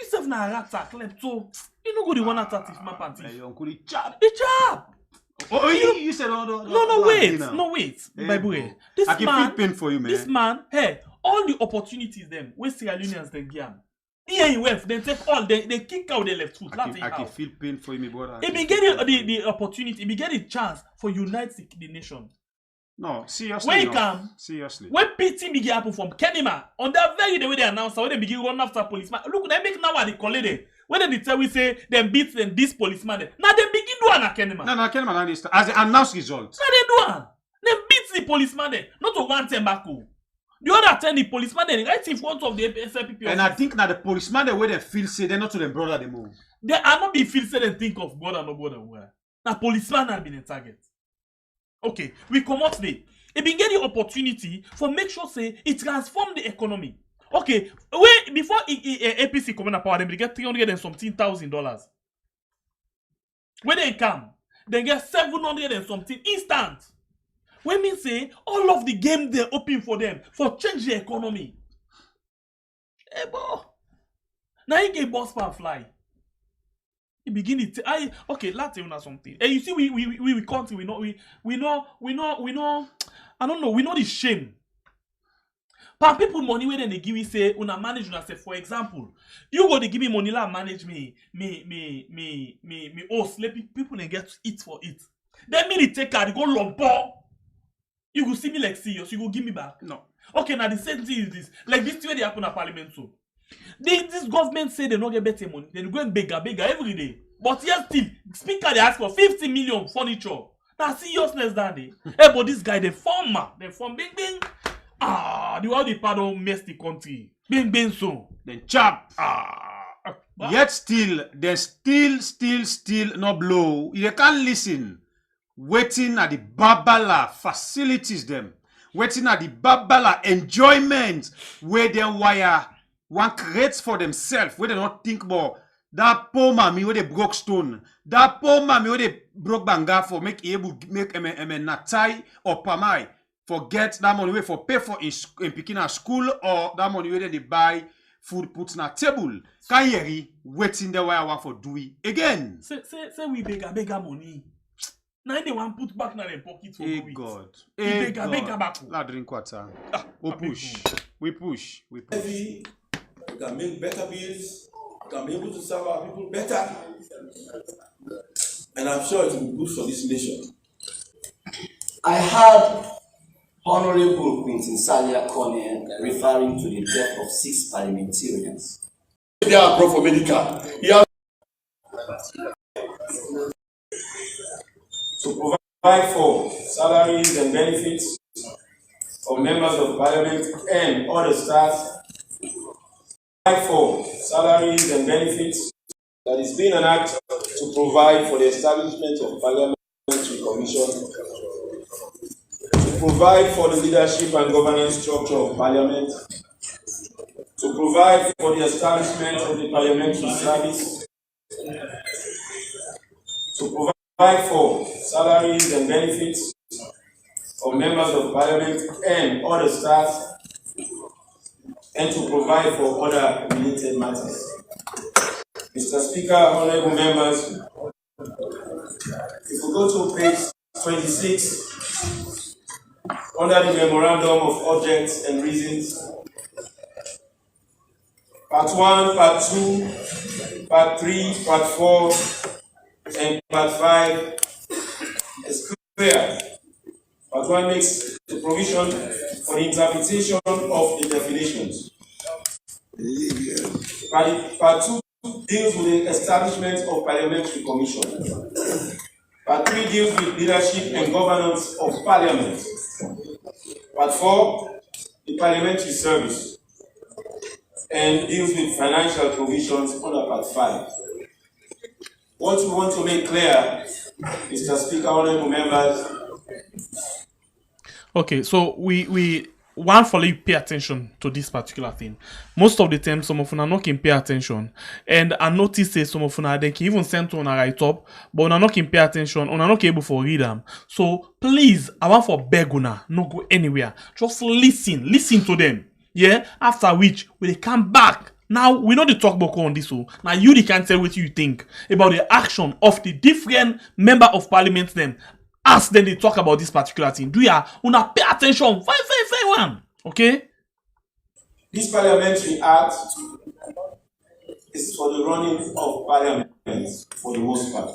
self na rata klepto. You know go the one after thief man panty. Your uncle chap. The chap. Oh, you said no, wait. By the way, this I can man, feel pain for you, man. This man, hey, all the opportunities them, where Sierra Leoneans they give him. He left, they take all, they kick out the left foot. I can feel pain for you, my brother. He be getting the opportunity, he be getting the chance for unite the nation. No, seriously. When he come, seriously. When PT begin happen from Kenima, on that very day when they announce, when they begin run after policeman, look, they make now what they call it. When they tell we say them beat them this policeman, now they begin do an Kenima. No, Kenima as they announce results. Now they do an. They beat the policeman, not to one tobacco. The other 10 the policeman right in front of the SLPP. And I think now the policeman the way they feel say they're not to them brother they move. They are not be feel say they think of brother no brother where. Now policeman have been a target. Okay, we come out today. It been get the opportunity for make sure say it transform the economy. Okay, wait before APC come in power, they get $300 and something $1,000. When they come, they get 700 and something instant. When me say all of the game they open for them for change the economy. Hey, boy. Now you get boss pan fly. You begin it. Okay, let's tell you something. And you see, we country, we know. I don't know. We know the shame. But people money when they give me say, una manage una say. For example, you go to give me money la manage me host. Let people and get to eat for it. Then me take card go lumpo. You go see me like serious. You go give me back. No. Okay, now the same thing is this. Like this way they happen at Parliament too. This government say they don't get better money. They go and beg every day. But yes, still, speaker they ask for 50 million furniture. Now seriousness that day. Hey, but this guy, the former, bing. The world the pardon mess the country. Bing so. Then chap. Yet still, they still not blow. You can't listen. Waiting at the babala facilities them. Waiting at the babala enjoyment where they wire one creates for themselves where they don't think about that poor mommy where they broke stone. That poor mommy where they broke banga for make able make natai or pamai. Forget that money where for pay for in picking a school or that money where they buy food put na table. Can you waiting there where I want for do it again? Say we bigger money. Now they want put back in their pocket for God. Bigger back. La drink water. We push. We can make better bills. We can be able to serve our people better. And I'm sure it will be good for this nation. I heard Honorable Quintin Salia Corner referring to the death of 6 parliamentarians. They are pro for medical. To provide for salaries and benefits of members of parliament and other staff. Provide for salaries and benefits That is being an act to provide for the establishment of Parliamentary Commission, to provide for the leadership and governance structure of Parliament, to provide for the establishment of the Parliamentary Service, to provide for salaries and benefits of members of Parliament and other staff, and to provide for other related matters. Mr. Speaker, honorable members, if we go to page 26, under the Memorandum of Objects and Reasons, Part 1, Part 2, Part 3, Part 4, and Part 5 is clear. Part 1 makes the provision for the interpretation of the definitions. Part 2 deals with the establishment of Parliamentary Commission. Part 3 deals with leadership and governance of Parliament. Part 4, the Parliamentary Service, and deals with financial provisions under Part 5. What we want to make clear, Mr. Speaker, honorable members. Okay, so we want for you pay attention to this particular thing. Most of the time, some of you are not can pay attention, and I notice that some of you they can even send to on a write up, but una not can pay attention, una not able for read them. So please, I want for beg una, not go anywhere. Just listen to them. Yeah. After which we come back. Now we know the talk about on this one. Now you can tell what you think about the action of the different member of parliament them. As then they talk about this particular thing. Do ya una pay attention? Very one. Okay? This Parliamentary Act is for the running of Parliament for the most part.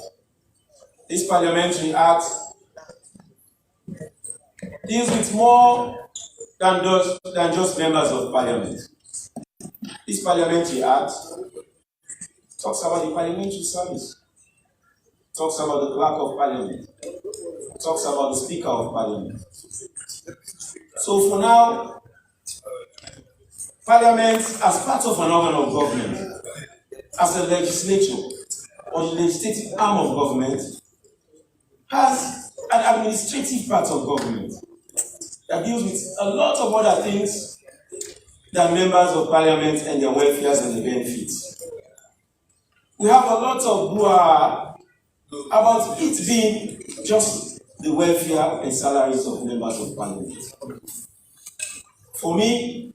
This Parliamentary Act deals with more than just members of Parliament. This Parliamentary Act talks about the Parliamentary Service, talks about the Clerk of Parliament, talks about the Speaker of Parliament. So for now, Parliament, as part of an organ of government, as a legislature or the legislative arm of government, has an administrative part of government that deals with a lot of other things than members of Parliament and their welfares and the benefits. We have a lot of brouhaha about it being just the welfare and salaries of members of Parliament. For me,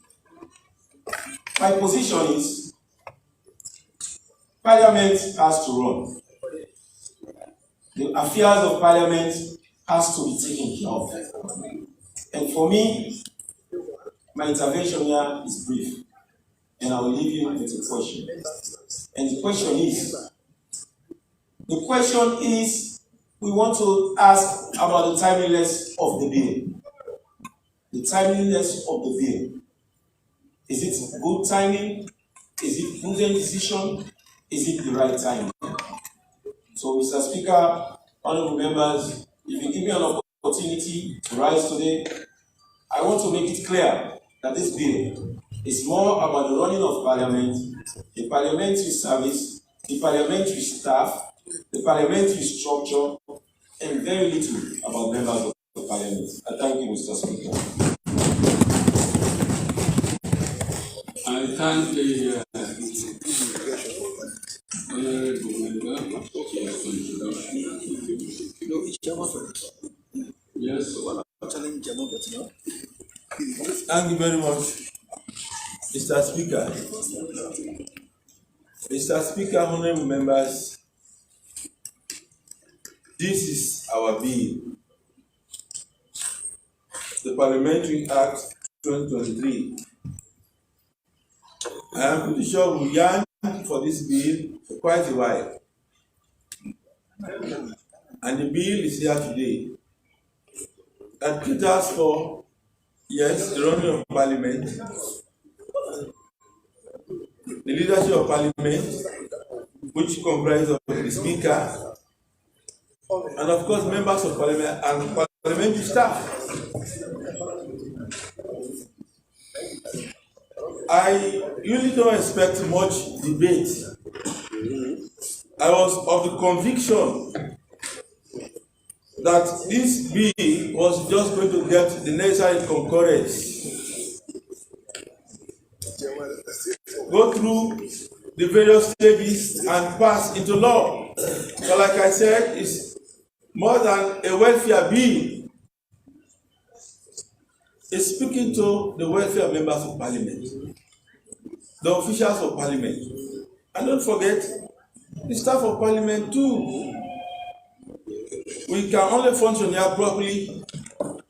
my position is Parliament has to run. The affairs of Parliament has to be taken care of. And for me, my intervention here is brief, and I will leave you with a question. And the question is, we want to ask about the timeliness of the bill. The timeliness of the bill. Is it good timing? Is it prudent decision? Is it the right time? So, Mr. Speaker, honorable members, if you give me an opportunity to rise today, I want to make it clear that this bill is more about the running of Parliament, the parliamentary service, the parliamentary staff, the parliamentary structure, and very little about members of the Parliament. I thank you, Mr. Speaker. I thank the honorable member for his introduction. Yes. Thank you very much, Mr. Speaker. Mr. Speaker, honorable members, this is our bill, the Parliamentary Act 2023. I am pretty sure we yearned for this bill for quite a while. And the bill is here today. That caters for, yes, the running of Parliament, the leadership of Parliament, which comprises of the Speaker, and of course members of Parliament and parliamentary staff. I usually don't expect much debate I was of the conviction that this bill was just going to get the necessary concurrence, go through the various stages and pass into law. So like I said, it's more than a welfare bill. It's speaking to the welfare members of parliament, the officials of parliament. And don't forget, the staff of parliament too. We can only function here properly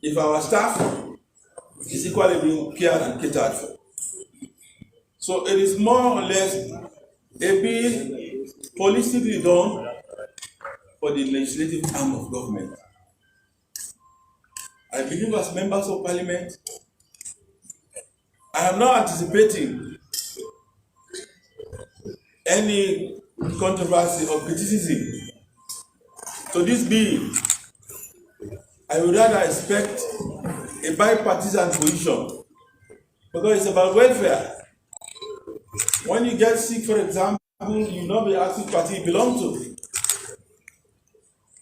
if our staff is equally being cared and catered for. So it is more or less a bill holistically done for the legislative arm of government. I believe as members of parliament, I am not anticipating any controversy or criticism to this bill. I would rather expect a bipartisan position because it's about welfare. When you get sick, for example, you will not be asked which party you belong to.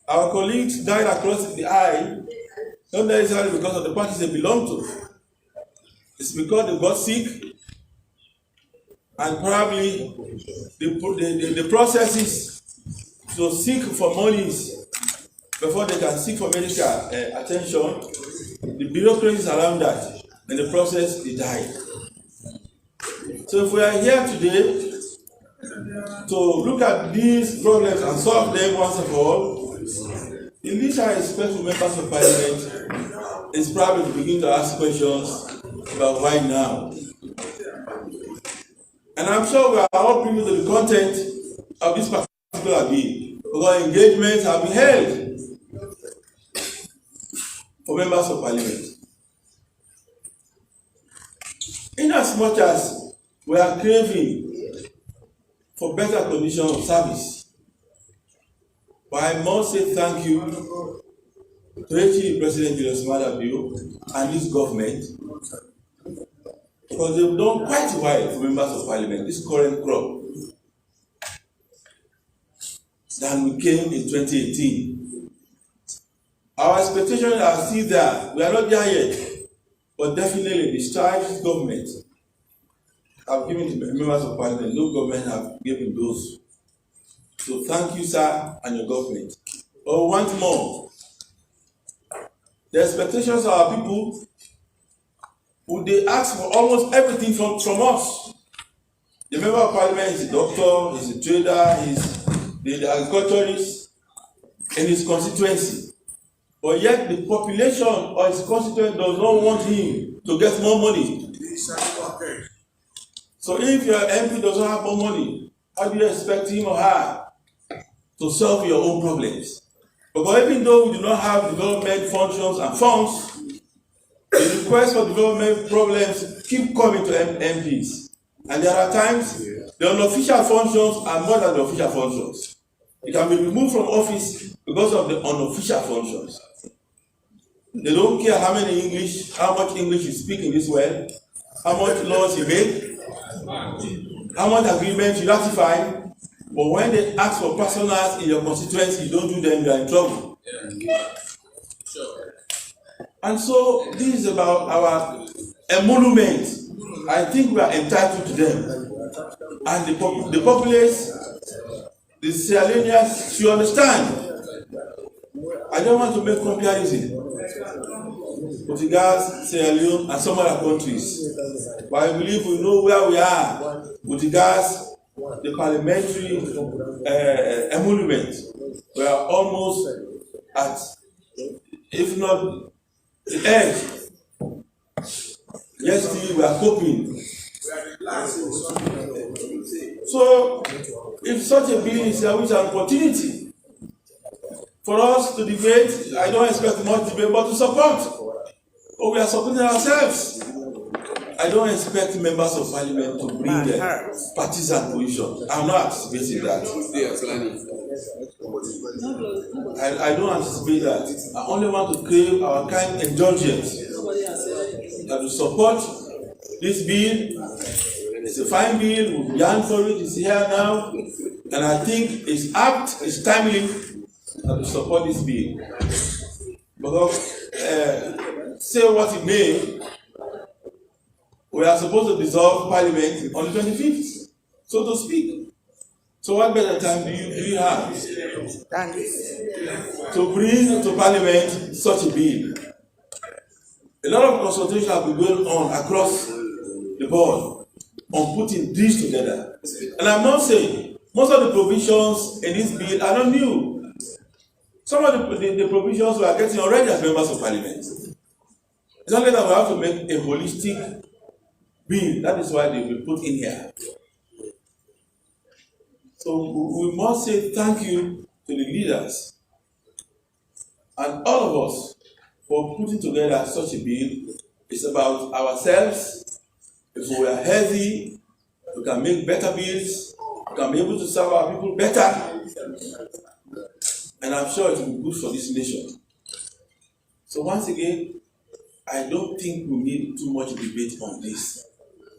Our colleagues died across the aisle, not necessarily because of the parties they belong to. It's because they got sick and probably the processes to seek for monies before they can seek for medical attention, the bureaucracies around that, and the process, they died. So if we are here today to look at these problems and solve them once and for all, in this I expect from members of parliament is probably to begin to ask questions about why now. And I'm sure we are all privy to the content of this particular bill, because engagements have been held for members of parliament. Inasmuch as we are craving for better conditions of service, but I must say thank you to the President Julius Maada Bio and his government, because they've done quite well for members of parliament, this current crop, than we came in 2018. Our expectations are still there. We are not there yet, but definitely the strides government have given to members of parliament, no government have given those. So thank you, sir, and your government. But we want more. The expectations of our people, would they ask for almost everything from us? The member of parliament is a doctor, he's a trader, he's the agriculturist in his constituency. But yet the population or his constituent does not want him to get more money. So if your MP doesn't have more money, how do you expect him or her to solve your own problems? Because even though we do not have development functions and funds, the requests for development problems keep coming to MPs. And there are times the unofficial functions are more than the official functions. It can be removed from office because of the unofficial functions. They don't care how much English you speak in this world, how much laws you make, how much agreements you ratify, but when they ask for personals in your constituency, you don't do them, you are in trouble. And so this is about our emolument. I think we are entitled to them. And the populace, the Sierra Leoneans should understand. I don't want to make comparison with regards Sierra Leone and some other countries. But I believe we know where we are with regards the parliamentary emolument. We are almost at, if not the edge. Yesterday we are coping. So, if such a bill is there, which is an opportunity for us to debate, I don't expect much debate, but to support. But we are supporting ourselves. I don't expect members of parliament to bring their partisan position. I'm not anticipating that. I don't anticipate that. I only want to crave our kind indulgence that will support this bill It's a fine bill, we've yearned for it, it's here now, and I think it's apt, it's timely to support this bill. Because, say what it may, we are supposed to dissolve Parliament on the 25th, so to speak. So what better time do you have to bring to Parliament such a bill? A lot of consultation have been going on across the board on putting this together. And I'm not saying most of the provisions in this bill are not new. Some of the provisions we are getting already as members of Parliament. It's only that we have to make a holistic bill. That is why they will put in here. So we must say thank you to the leaders and all of us for putting together such a bill. It's about ourselves. If we are healthy, we can make better bills, we can be able to serve our people better. And I'm sure it will be good for this nation. So once again, I don't think we need too much debate on this.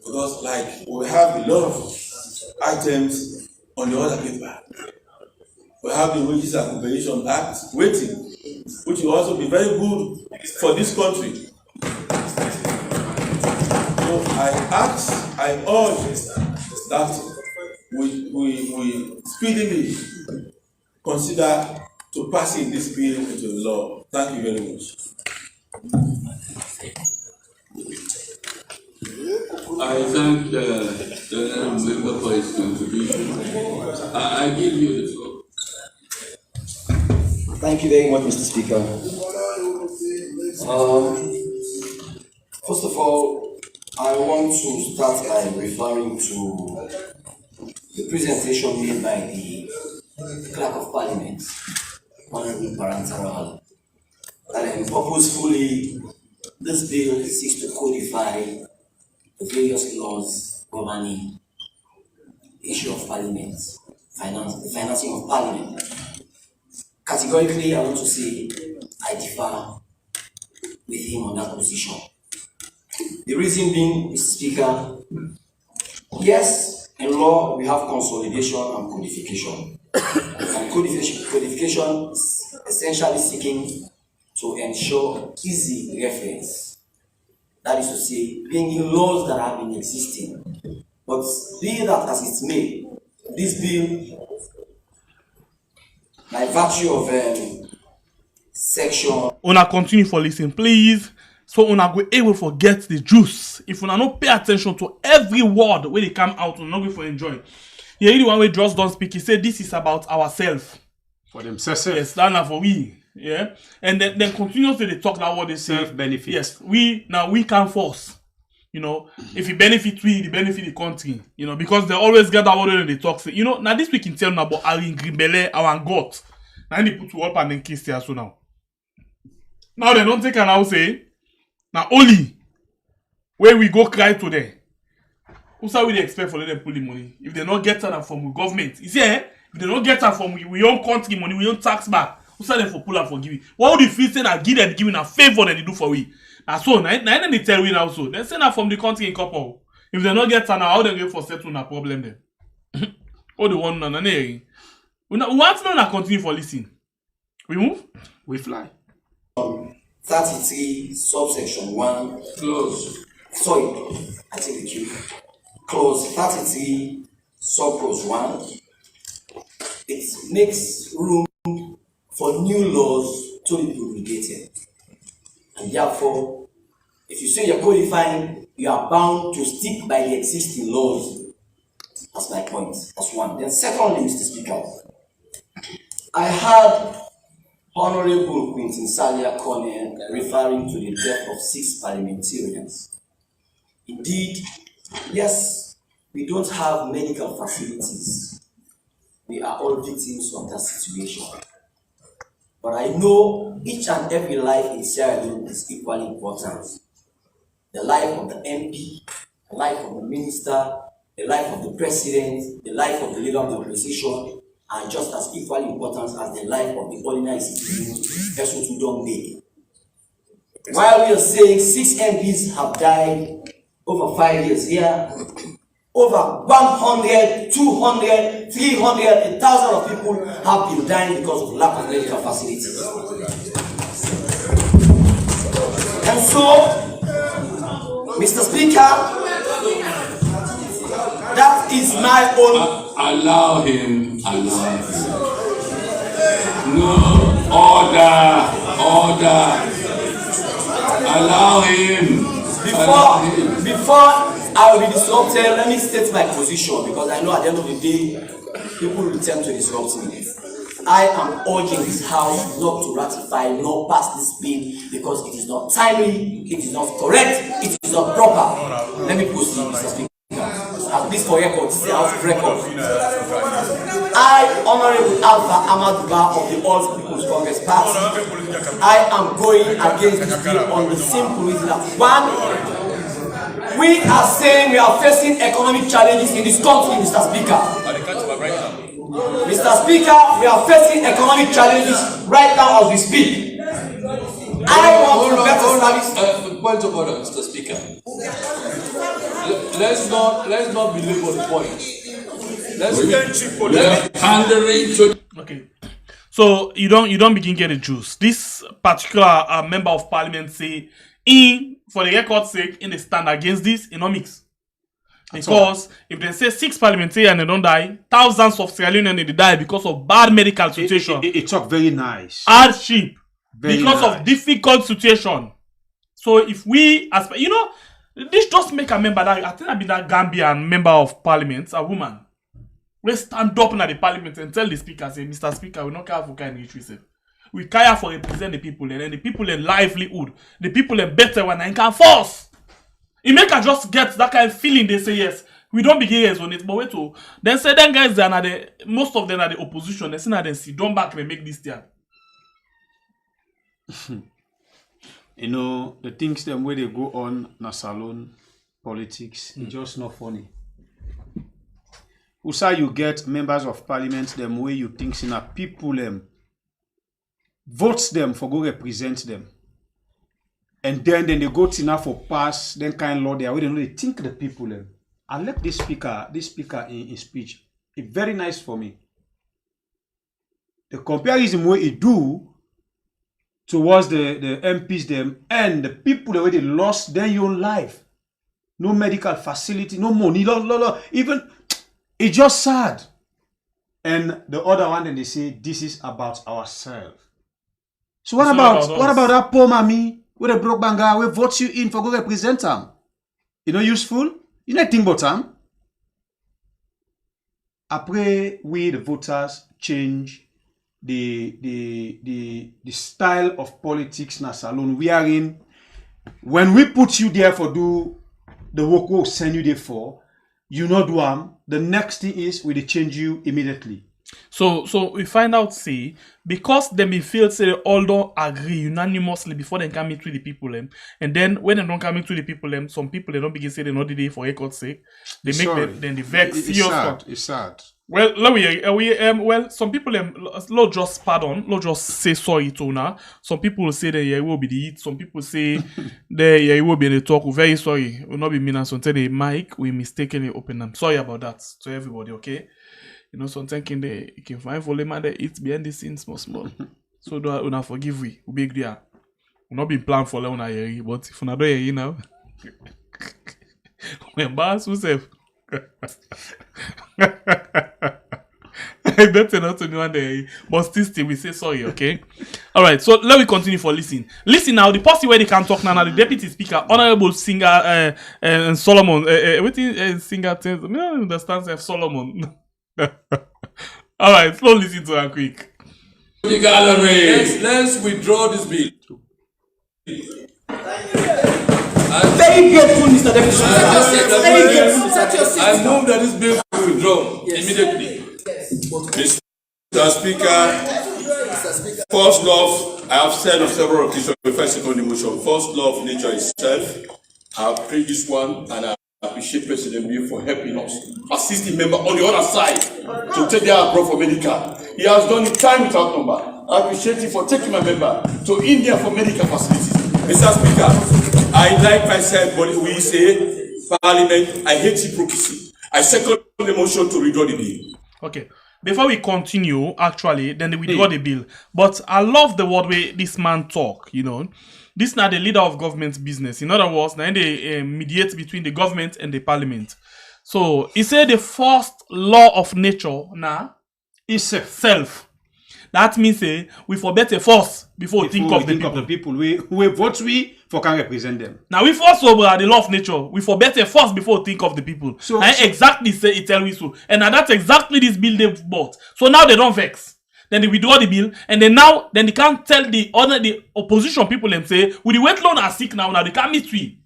Because like we have a lot of items on the other paper. We have the Wages and Cooperation Act waiting, which will also be very good for this country. So I urge that we speedily consider to passing this bill into the law. Thank you very much. I thank the member for his contribution. I give you the floor. Thank you very much, Mr. Speaker. First of all, I want to start by referring to the presentation made by the Clerk of Parliament, Honorable Parantaral, that purposefully this bill seeks to codify the various laws governing the issue of Parliament, the financing of Parliament. Categorically, I want to say I differ with him on that position. The reason being, Mr. Speaker, yes, in law we have consolidation and codification. And codification is essentially seeking to ensure easy reference. That is to say, bringing laws that have been existing. But be that as it may, this bill, by virtue of section. Una continue for listening, please. So una go able forget the juice. If una not pay attention to every word when they come out, una not go for enjoy. You hear the one way just don't speak. He said this is about ourselves. For themselves. Yes, that's for we. Yeah. And then continuously they talk that what they say. Self-benefit. Yes. We can force. You know, if you benefit we, the benefit the country. You know, because they always get that word when they talk. You know, now this week in tell about Arin Grimbele, our God. Now they put to up and then kiss there so now. Now they don't take an house say. Now only where we go cry today. Who's how we expect for them pull the money? If they not get that from the government. You see, if they don't get that from we own country money, we own tax back. Who's how them for pull up for giving? What would the feel say that give them giving a favor that they do for we? And so now they tell we now so. They send that from the country in couple. If they not get that now, how they go for settle a problem then? All the one na we want to continue for listening. We move? We fly. 33 subsection 1 Close. Sorry, I take the cue. Clause 33 subclause 1. It makes room for new laws to be promulgated. And therefore, if you say you're codifying, you are bound to stick by the existing laws. That's my point. That's one. Then secondly, Mr. Speaker, I had Honorable Quintin Salia Cornell referring to the death of 6 parliamentarians. Indeed, yes, we don't have medical facilities. We are all victims of that situation. But I know each and every life in Sierra Leone is equally important. The life of the MP, the life of the minister, the life of the president, the life of the leader of the opposition are just as equally important as the life of the ordinary citizen, person who don't make it. While we are saying 6 MPs have died over 5 years here, over 100, 200, 300, 1,000 of people have been dying because of lack of medical facilities. And so, Mr. Speaker, that is my own. Allow him. No, order. Allow him. Before I will be disrupted, let me state my position, because I know at the end of the day, people will attempt to disrupt me. I am urging this House not to ratify nor pass this bill because it is not timely, it is not correct, it is not proper. Let me proceed, Mr. Speaker. At least for record, this is the House record. I, Honorable Alpha Amaduba of the All People's Congress Party, I am going against this bill on the simple reason that, one, we are saying we are facing economic challenges in this country, Mr. Speaker. Mr. Speaker, we are facing economic challenges right now as we speak. I want to better service. Point of order, Mr. Speaker. Let's not belabor the point. Okay. So you don't begin get the juice. This particular member of parliament say, for the record's sake, in the stand against this, in no mix. Because if they say 6 parliamentarians and they don't die, thousands of Sierra Leoneans they die because of bad medical situation. It talk very nice. Hardship. Because of difficult situation. So if we, this just make a member that, I think I've been that Gambian member of parliament, a woman. We stand up in the parliament and tell the speaker, say, Mr. Speaker, we don't care for kind of issue. We care for represent the people and then the people in livelihood, the people in better when I can force. It make us just get that kind of feeling. They say yes, we don't begin on it, but wait to then say them guys they are most of them are the opposition. They say that they sit down back and make this thing. You know the things them where they go on na salon politics, it's just not funny. Also, you get members of parliament them way you think in a people them votes them for go represent them. And then they go to now for pass, then kind law there, where they know they think the people them. I like this speaker in speech. It's very nice for me. The comparison where he do towards the MPs them and the people the way they lost their own life. No medical facility, no money, even it's just sad. And the other one then they say this is about ourselves. So what about that poor mommy? Where the broke banga, we vote you in for go represent them. You know useful? You know think about them. Après, we the voters change the style of politics na salon we are in. When we put you there for do the work we'll send you there for, you know do them. The next thing is we change you immediately. So we find out, see, because they may feel say they all don't agree unanimously before they come into the people and then when they don't come into the people some people they don't begin say they not did it for record's sake. They make them then the vex. It's sad. Well, well, some people Lord just pardon, Lord just say sorry to now. Some people say that it will be the eat. Some people say that it will be the talk. We're very sorry. We'll not be mean until the mic we mistakenly open them. Sorry about that to everybody, okay? You know, sometimes you can find volume and it's behind the scenes small. So do not forgive we big there. We not been planned for long, but if we not do it now, we embarrass ourselves. I better not to do one day, but still we say sorry, okay? All right, so let me continue for listen. Listen now, the policy where they can talk now. The deputy speaker, honorable singer, Solomon. What singer? I don't understand Solomon. All right, slow listen to her quick. The gallery. Let's withdraw this bill. Very grateful, Mr. Deputy Speaker. Very grateful, Mr. I move that this bill be withdrawn immediately. Mr. Speaker, first love, I have said on several occasions before I second the motion, first love nature itself. I have prayed this one and I appreciate President Bill for helping us, assisting member on the other side to take their abroad for medical. He has done it time without number. I appreciate him for taking my member to India for medical facilities. Mr. Speaker, I like myself, but we say Parliament, I hate hypocrisy. I second the motion to withdraw the bill. Okay. Before we continue, actually, then they withdraw the bill. But I love the word way this man talk, you know. This is not the leader of government's business. In other words, now they mediate between the government and the parliament. So, he said the first law of nature now is self. That means we for better first before we think of the people. We vote for can represent them. Now we first over the law of nature. We for better first before we think of the people. So exactly say it tell we so. And now that's exactly this bill they bought. So now they don't vex. Then they withdraw the bill, and then they can't tell the opposition people and say, with the weight loan are sick now they can't meet we.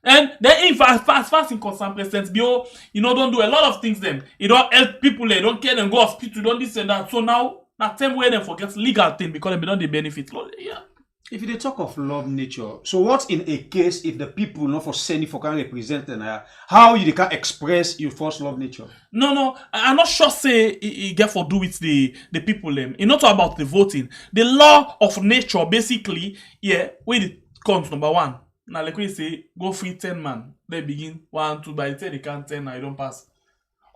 And then in fast in concern president Bio, don't do a lot of things them. You don't help people, they don't care them go hospital, don't this and that. So now time where they forget legal thing because they don't the benefit. Yeah. If they talk of love nature, so what in a case if the people not for sending for can represent them, how you can express your first love nature? No, I'm not sure say it get for do with the people them. It's not about the voting. The law of nature basically, where it comes number one. Now like we say, go free 10 man. They begin 1, 2, by the time they can't 10 now you don't pass.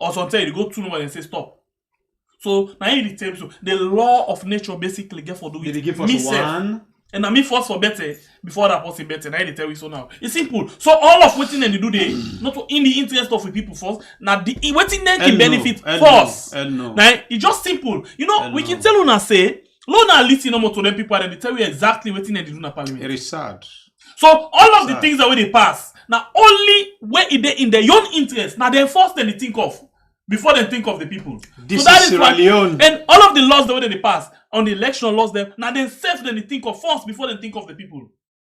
Or sometimes you go 2 number and say stop. So now in the so the law of nature basically get for do with me one. And I mean first for better before that person better. Now they tell you so now. It's simple. So all of waiting and they do they not in the interest of the people first. Now the waiting then can benefit first. No. Now it's just simple. We can tell Una say, Lona listen no more to them people and they tell you exactly waiting and they do in the parliament. It is sad. So all of the things that way they pass. Now only where it in their own interest. Now they first then they think of. Before they think of the people. This so that is Sierra Leone. And all of the laws the way they pass on the election laws them now they self then they think of first before they think of the people.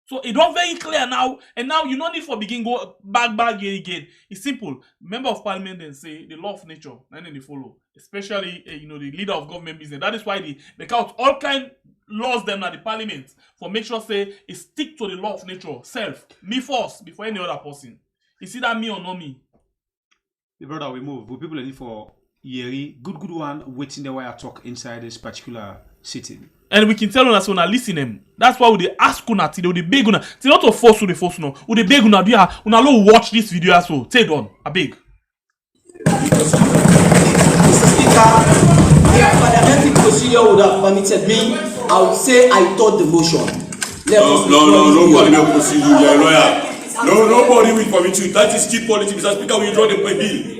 So it don't very clear now, and now you don't need for begin go back again. It's simple. Member of parliament then say the law of nature, and then they follow. Especially the leader of government business. That is why they count all kind laws them at the parliament for make sure say it stick to the law of nature self. Me first before any other person. Is it that me or not me? The brother, we move. We people need for Yeri, good one, waiting the way I talk inside this particular sitting. And we can tell us when I listen them. That's why we ask una till they beg una. Till not to force the force no. We they beg una dia una lo watch this video as well. Take on. I beg. Mr. Speaker, if parliamentary procedure would have permitted me, I would say I thought the motion. Nobody will procedure. You're a lawyer. Nobody will permit you. That is key politics. Mr. Speaker, we draw the bill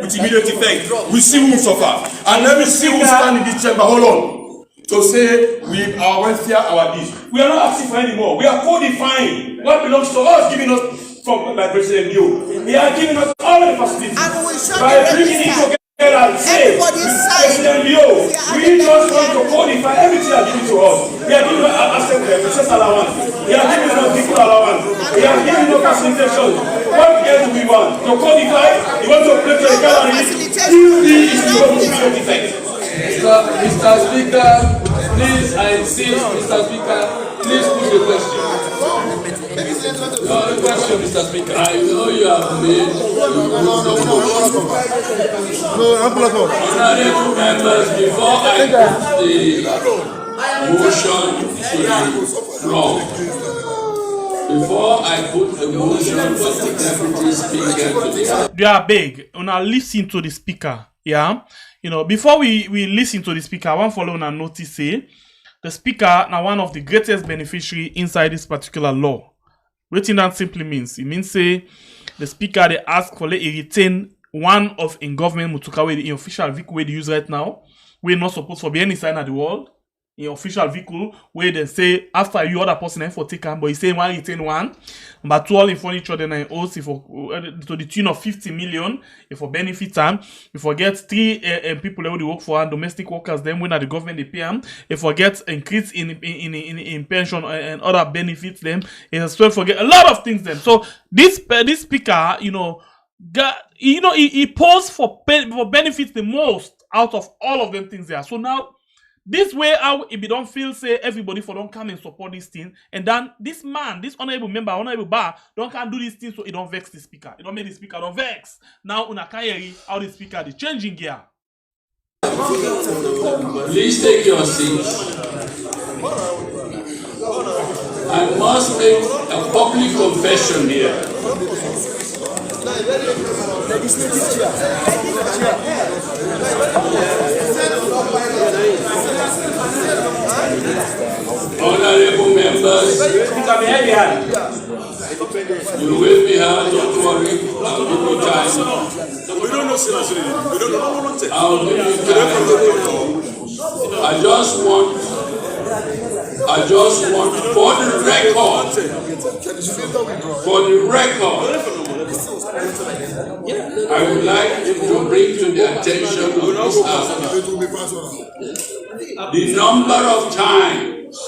with immediate effect. We see who will suffer. And let me see who stand in this chamber. Hold on. To say we are welfare, our this. We are not asking for any more. We are codifying what belongs to us, giving us from by President Bio. He are giving us all the facilities. And we shall by bringing it together and say, President Bio, we just want to codify everything they are giving to us. We are giving us access to the process allowance. We are giving us vehicle allowance. We are giving us facilitation. What else do we want? To codify? You want to play to the gallery? This is what we should defect. Mr. Speaker, please, I insist, Mr. Speaker, please put the question. The question, Mr. Speaker. I know you have made honorable members before I put the motion to the floor. Before I put the motion for the deputy speaker to the They are big. Una listen to the speaker. Yeah. Before we listen to the speaker, I want to follow and notice say the speaker now one of the greatest beneficiary inside this particular law. What that simply means? It means say the speaker they ask for let retain one of in government mutuka the official vehicle they use right now. We're not supposed to be any sign of the world. In official vehicle where they say after you other person for take but he say one retain one. But two all in furniture then I also for to the tune of 50 million if for benefit time. If forget 3 people that work for and domestic workers then when the government they pay them. If forget increase in pension and other benefits them. It as well forget a lot of things then. So this speaker he posed for benefits the most out of all of them things there. So now this way how if you don't feel say everybody for don't come and support this thing and then this man, this honorable member, honorable bar don't can do this thing so it don't vex the speaker. It don't make the speaker don't vex. Now una carry how the speaker the changing gear. Please take your seats. I must make a public confession here. Honorable members, you will be hard, don't worry. I'll give you time. I'll give you time. I just want for the record, I would like to bring to the attention of this House the number of times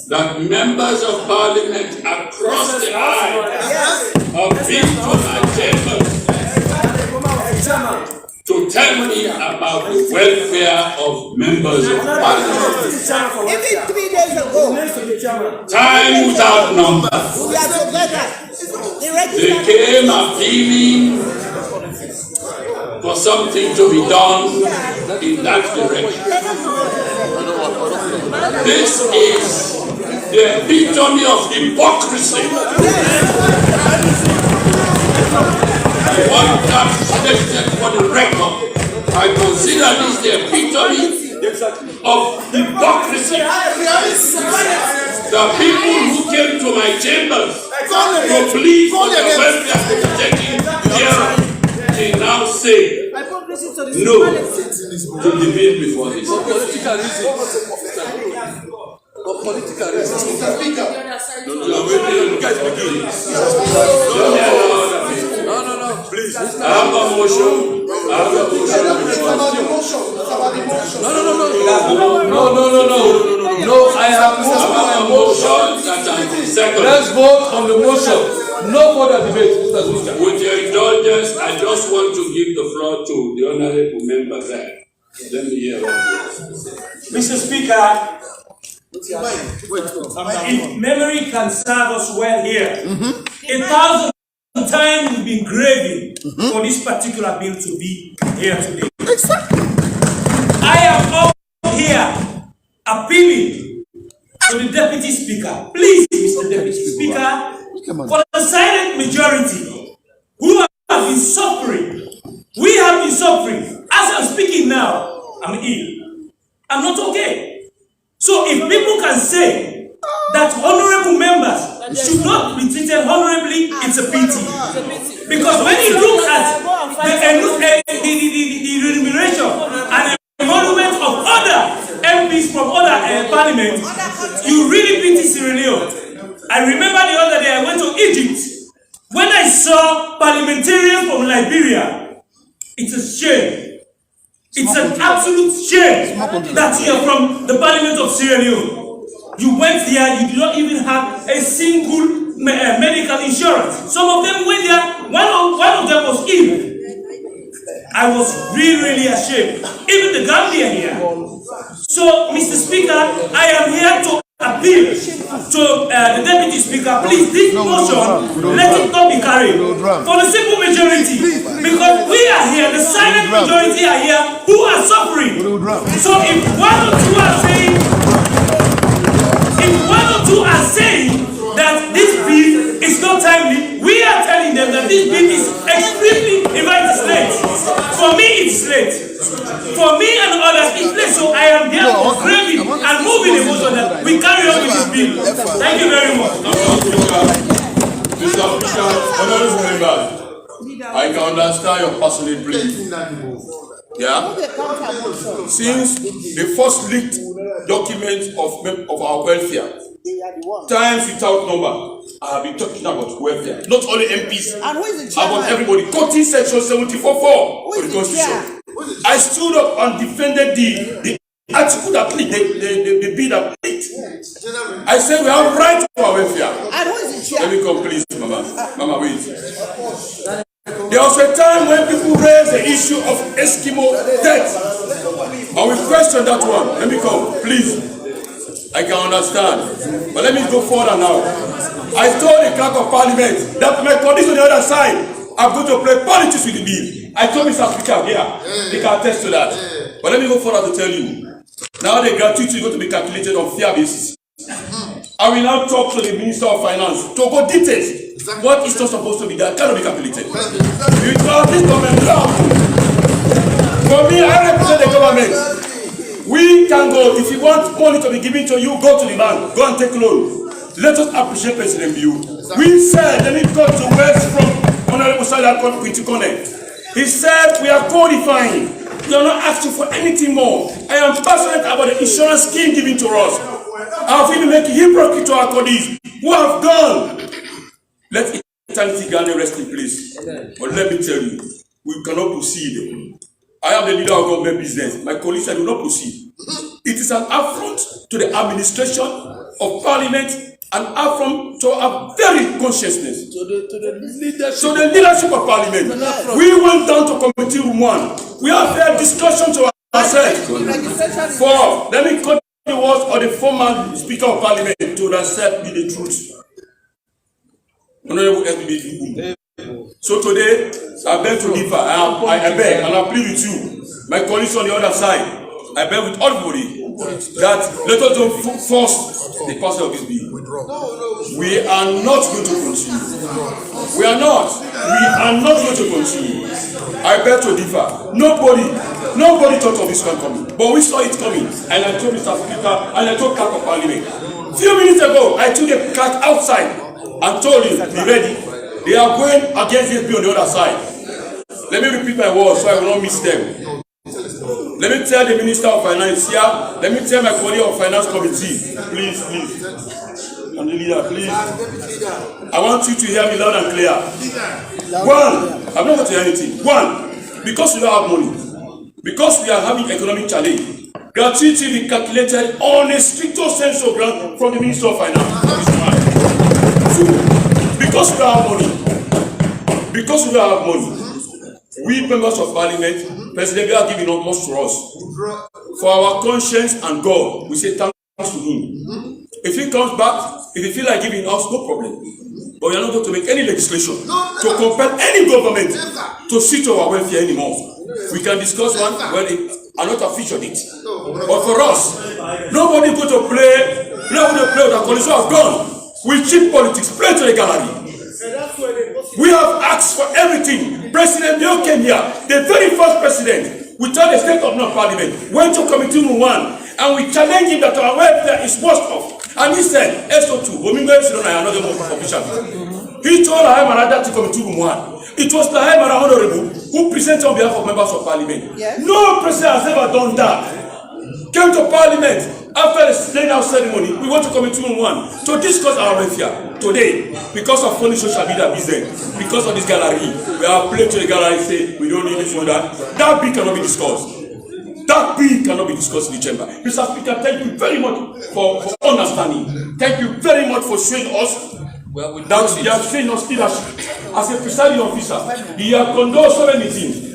that members of Parliament across the aisle have been to my chambers to tell me about the welfare of members of Parliament. Even 3 days ago, Time without number. we are together. They came appealing for something to be done in that direction. This is the epitome of hypocrisy. I want that stated for the record. I consider this the epitome of hypocrisy. The people who came to my chambers to plead for the welfare to be taken care of, they now say no to the bill before this. Political reasons. Please. I have a motion. No, I have a motion. Let's vote on the motion. No further debate, Mr. Speaker. With your indulgence, I just want to give the floor to the honorable member there. Let me hear what you have to say. Mr. Speaker, if memory can serve us well here, 1,000 times we've been craving for this particular bill to be here today. I am up here appealing to the Deputy Speaker. Please, Mr. Deputy Speaker, for the silent majority who have been suffering, we have been suffering. As I'm speaking now, I'm ill. I'm not okay. So if people can say that honorable members should not be treated honorably, it's a pity. Because when you look at the remuneration and the emolument of other MPs from other parliaments, you really pity Sierra Leone. I remember the other day I went to Egypt. When I saw parliamentarians from Liberia, it's a shame. It's an absolute shame that you are from the Parliament of Sierra Leone. You went there, you did not even have a single medical insurance. Some of them went there, one of them was ill. I was really ashamed. Even the Gambia here. So, Mr. Speaker, I am here to appeal to the Deputy Speaker, please, this motion, let it not be carried for the simple majority, because we are here, the silent majority are here who are suffering. So if one or two are saying that this bill is not timely, we are telling them that this bill is extremely, in fact, it's late. For me, it's late. For me and others, it's late. So I am here for craving and moving the motion that we carry on with this bill. Thank you very much. Mr. Speaker, honorable members, I can understand your passionate plea. Yeah? Since the first leaked document of our welfare, times without number, I have been talking about welfare. Not only MPs, about everybody. Quoting section 74.4 for the Constitution. I stood up and defended the article that plead, the bill that plead. I said we have right to our welfare. Let me come, please, Mama. Mama, wait. There was a time when people raised the issue of Eskimo death. And we questioned that one. Let me come, please. I can understand. But let me go further now. I told the clerk of parliament that my colleagues on the other side are going to play politics with the bill. I told Mr. Speaker here, they can attest to that. But let me go further to tell you. Now the gratuity is going to be calculated on fair basis. I will now talk to the Minister of Finance to go details. What is not supposed to be done cannot be calculated. Because this government, for me, I represent the government. We can go, if you want money to be given to you, go to the bank, go and take loan. Let us appreciate President Biu. We said, let me go to words from Honorable Salah Kone. He said, we are codifying. We are not asking for anything more. I am passionate about the insurance scheme given to us. Have we been making hypocrite to our colleagues who have gone? Let eternity Ghana rest in peace. But let me tell you, we cannot proceed. I am the leader of government business. My colleagues said, will not proceed. It is an affront to the administration of Parliament and affront to our very consciousness. To the leadership of Parliament. We went down to Committee Room 1. We have had discussion to ourselves. For, let me cut the words of the former Speaker of Parliament to accept the truth. Honorable SBB. So today, I beg to differ. I beg and I plead with you, my colleagues on the other side. I beg with everybody that let us don't force the person of this bill. We are not going to continue. We are not going to continue. I beg to differ. Nobody thought of this one coming, but we saw it coming. And I told Mr. Speaker and I told Clerk of Parliament. A few minutes ago, I took a clerk outside and told him, be ready. They are going against this bill on the other side. Let me repeat my words so I will not miss them. Let me tell the Minister of Finance here. Let me tell my colleague of Finance Committee. Please. And the leader, please. I want you to hear me loud and clear. One, I'm not going to hear anything. One, because we don't have money, because we are having economic challenge, gratuity will be calculated on a stricter sense of grant from the Minister of Finance. Two, because we don't have money, we members of Parliament, President, are giving up much to us. For our conscience and God, we say thanks to him. If he comes back, if he feel like giving us, no problem. But we are not going to make any legislation to compel any government to see to our welfare anymore. We can discuss one when another featured it. But for us, nobody going to play with the coalition of gone. We cheap politics, play to the gallery. We have asked for everything. President Bill came here, the very first president, without the state of North Parliament, went to Committee Room 1 and we challenged him that our welfare is worst off. And he said, SO2, another official. He told Ahimara to Committee Room 1. It was the Ahimara Honorable who presented on behalf of members of Parliament. Yes. No president has ever done that. Came to Parliament after the laying out ceremony. We went to Committee Room 1 to discuss our welfare. Today, because of funny social media business, because of this gallery, we are playing to the gallery say we don't need this one that. That bill cannot be discussed. That bill cannot be discussed in the chamber. Mr. Speaker, thank you very much for understanding. Thank you very much for showing us that you have shown us leadership. As a presiding officer, you have condoned so many things.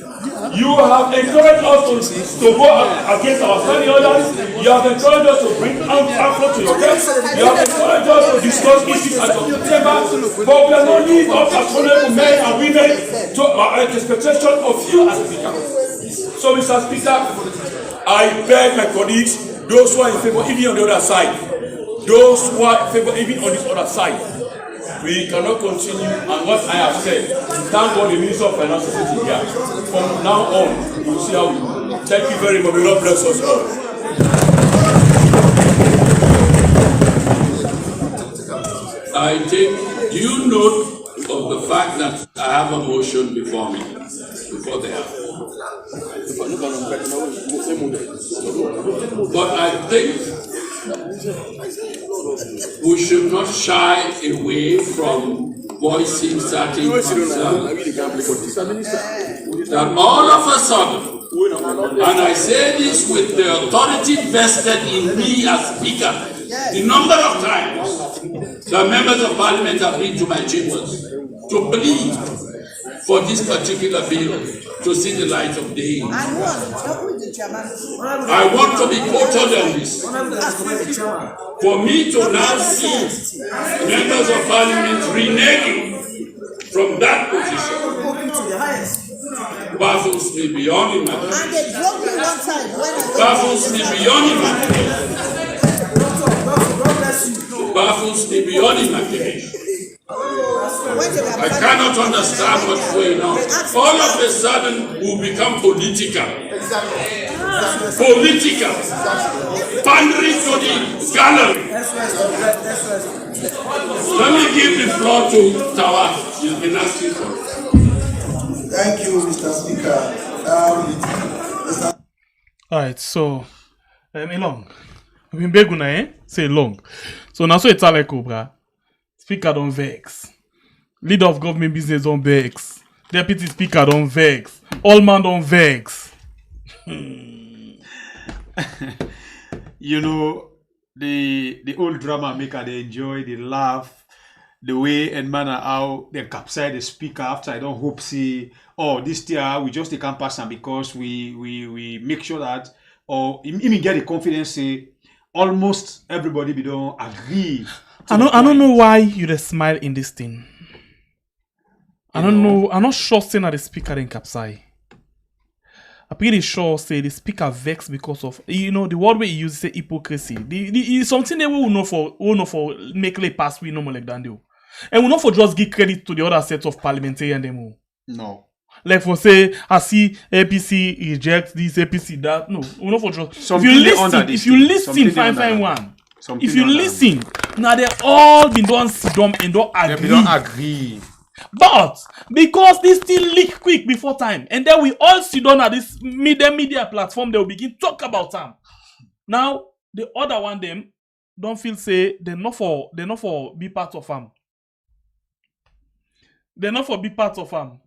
You have encouraged us to go against our family orders. You have encouraged us to bring Afro to your desk. You have encouraged us to discuss issues at your table. But we are not leaving up as honorable men and women to our expectation of you as a speaker. So, Mr. Speaker, I beg my colleagues, those who are in favor, even on the other side, those who are in favor, even on this other side, we cannot continue. And what I have said, thank God the Minister of Finance is sitting here. From now on, you will see how we do. Thank you very much. May God bless us all. I take due note of the fact that I have a motion before me, before the House. But I think we should not shy away from voicing certain concerns that all of a sudden, and I say this with the authority vested in me as Speaker, the number of times the members of Parliament have been to my chambers to plead for this particular bill to see the light of day. I want to be quoted on this. For me to now see members of Parliament reneging from that position baffles me beyond imagination. Baffles me beyond imagination. baffles me beyond imagination. I cannot understand what's going on. All of a sudden, we become political. Political. Pandering to the gallery. Let me give the floor to Tawa. He's been asking for it. Thank you, Mr. Speaker. Alright, so long. We've been big say long. So now so it's like Cobra. Speaker don't vex. Leader of government business don't vex. Deputy speaker don't vex. All man don't vex. You know, the old drama maker, they enjoy, they laugh, the way and manner how they capture the speaker after I don't hope see, oh, this year we just can't pass them because we make sure that, or even get the confidence say almost everybody we don't agree. I don't know why you just smile in this thing. I don't know. I'm not sure saying that the speaker in capsai. I'm pretty sure say the speaker vex because of the word we use say hypocrisy. It's something they will know for make lay pass we normal like that do. And we not for just give credit to the other set of parliamentarian demo. No. Like for say I see APC reject this, APC that. No, we not for just Something if you listen, find one. If you listen, now they all been done sit down and don't agree. They don't agree. But because they still leak quick before time, and then we all sit down at this media platform, they will begin talk about them. Now the other one them don't feel say they're not for be part of them. They're not for be part of them.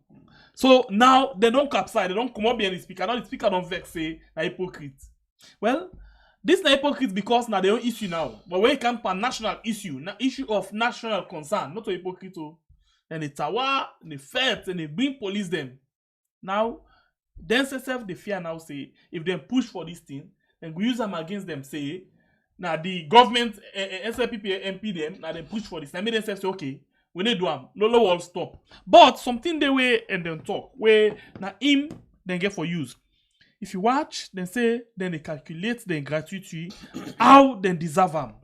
So now they don't capsize, they don't come up behind the speaker. Now the speaker don't vex say na hypocrite. Well, this na hypocrite because now they don't issue now. But when it comes to national issue, issue of national concern, not a hypocrite. And the tower, the feds, and they bring police them. Now, then self the fear now say if they push for this thing, and we use them against them, say now the government SLPP MP them, now they push for this. I made themselves say, okay, we need to do them, no will stop. But something they way and then talk, where now him then get for use. If you watch, then say, then they calculate the gratuity, how they deserve them.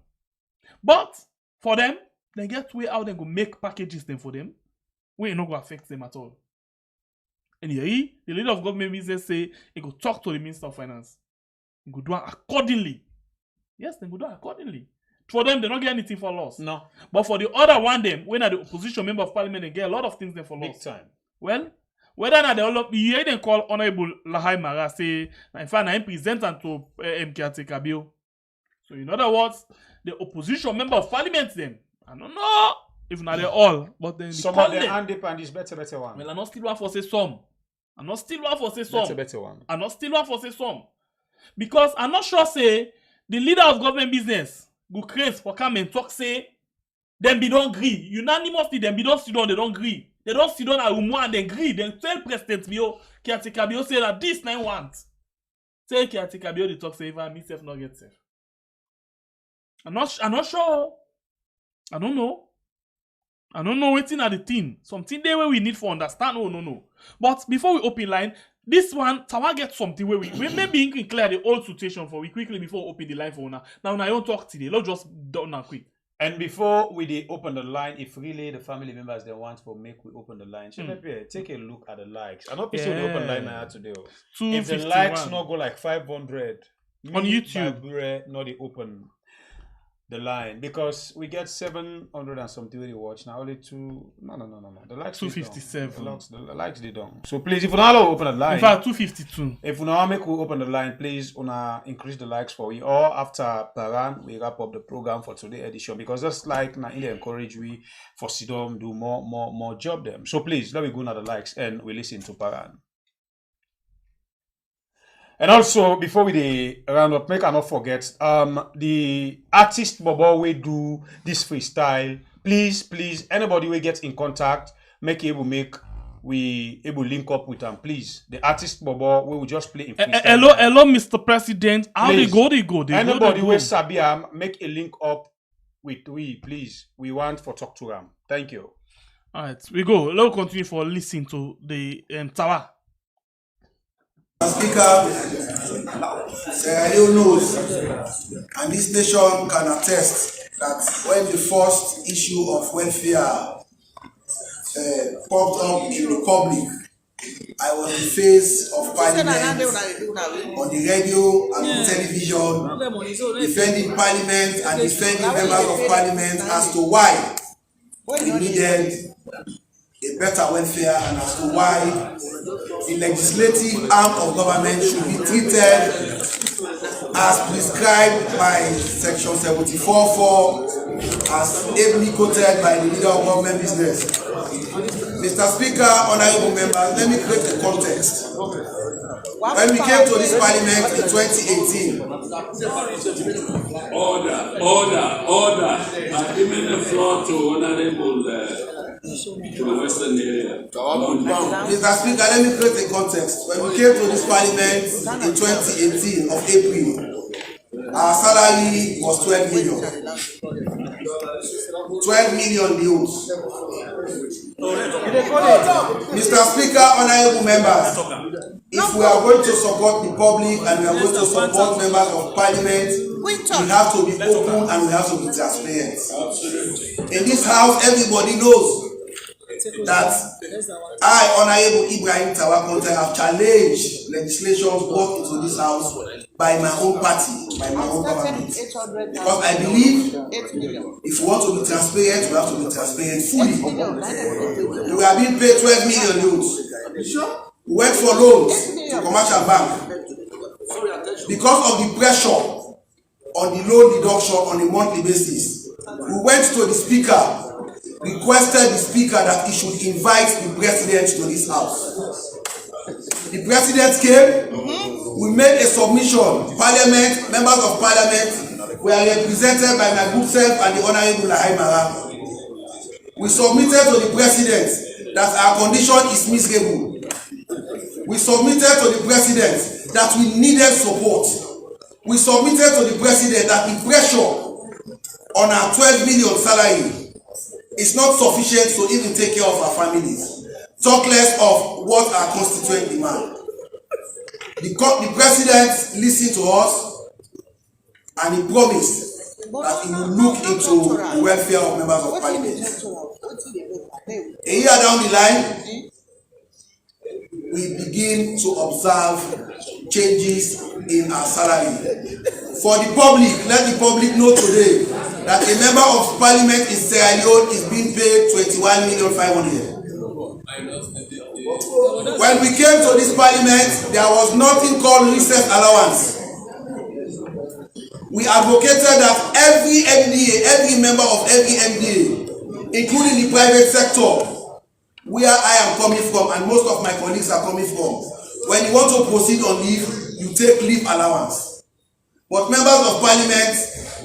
But for them, they get way how they go make packages them for them, where it not go affect them at all. And here, the leader of government business say he go talk to the Minister of Finance. He go do it accordingly. Yes, they go do it accordingly. For them, they don't get anything for loss. No. But for the other one, them when are the opposition member of parliament, they get a lot of things there for loss. Big time. Well, whether or not they all up, you hear them call Honorable Lahai Mara say, in fact, I present to MK bill. So in other words, the opposition member of parliament them. I don't know if not they all, but then some of them hand up and this better one. Well, I not still want for say some. I not still want for say some. That's a better one. I not still want for say some. Because I'm not sure say the leader of government business go crazy for come and talk say them be don't agree. Unanimously them be don't sit down, they don't agree. They don't sit down at room one and they agree. Then tell President Bio, Kiatika Bio say that this 9 want. Say Kiatika Bio the talk say if I myself not get safe. I'm not sure. I don't know waiting at the thing. Something there where we need for understand. Oh no. But before we open line, this one, Tawa get something where we maybe can clear the old situation for we quickly before we open the line for now. Now I don't talk today. Let's just done now quick. And before we open the line, if really the family members they want to make we open the line, take a look at the likes. I know people they open line now today. If the likes not go like 500 on YouTube, not they open the line because we get 700 and something we watch now. Only no. The likes 257. The likes they don't. So please, if you don't open the line, in fact 252. If you don't make we open the line, please increase the likes for we. Or after Paran, we wrap up the program for today edition because just like now they encourage we for Sidom do more job them. So please let me go now the likes and we listen to Paran. And also, before we round up, make I not forget, the artist Bobo we do this freestyle. Please, anybody we get in contact, we able link up with them. Please, the artist Bobo we will just play in freestyle. Hello, Mr. President. How they go? Anybody we Sabiam, make a link up with we, please. We want for talk to them. Thank you. All right, we go. Let's continue for listening to the Tawa. Speaker, Sierra Leone knows, and this nation can attest that when the first issue of welfare popped up in the public, I was the face of Parliament on the radio and on television, defending Parliament and defending members of Parliament as to why we needed a better welfare and as to why the legislative arm of government should be treated as prescribed by Section 74(4) as ably quoted by the leader of government business. Mr. Speaker, honorable members, let me create a context. When we came to this Parliament in 2018, Order. I'm giving the floor to Honorable to the Western area. Mr. Speaker, let me create a context. When we came to this Parliament in 2018 of April, our salary was 12 million. 12 million bills. Mr. Speaker, honorable members, if we are going to support the public and we are going to support members of Parliament, we have to be open and we have to be transparent. In this house, everybody knows that I, Honorable Ibrahim Tawakonte, have challenged legislations brought into this house by my own party, by my own government. Because I believe if we want to be transparent, we have to be transparent fully. We are being paid 12 million euros. We went for loans to commercial bank. Because of the pressure on the loan deduction on a monthly basis, we went to the speaker, requested the speaker that he should invite the president to this house. The president came, we made a submission. Parliament, members of Parliament were represented by my good self and the Honorable Lahaimara. We submitted to the president that our condition is miserable. We submitted to the president that we needed support. We submitted to the president that the pressure on our 12 million salary is not sufficient to even take care of our families. Talk less of what our constituent demand. The president listened to us and he promised that he will look into the welfare of members of Parliament. A year down the line, we begin to observe changes in our salary. For the public, let the public know today that a member of Parliament in Sierra Leone is being paid 21,500,000. When we came to this Parliament, there was nothing called recess allowance. We advocated that every MDA, every member of every MDA, including the private sector, where I am coming from and most of my colleagues are coming from, when you want to proceed on leave, you take leave allowance. But members of Parliament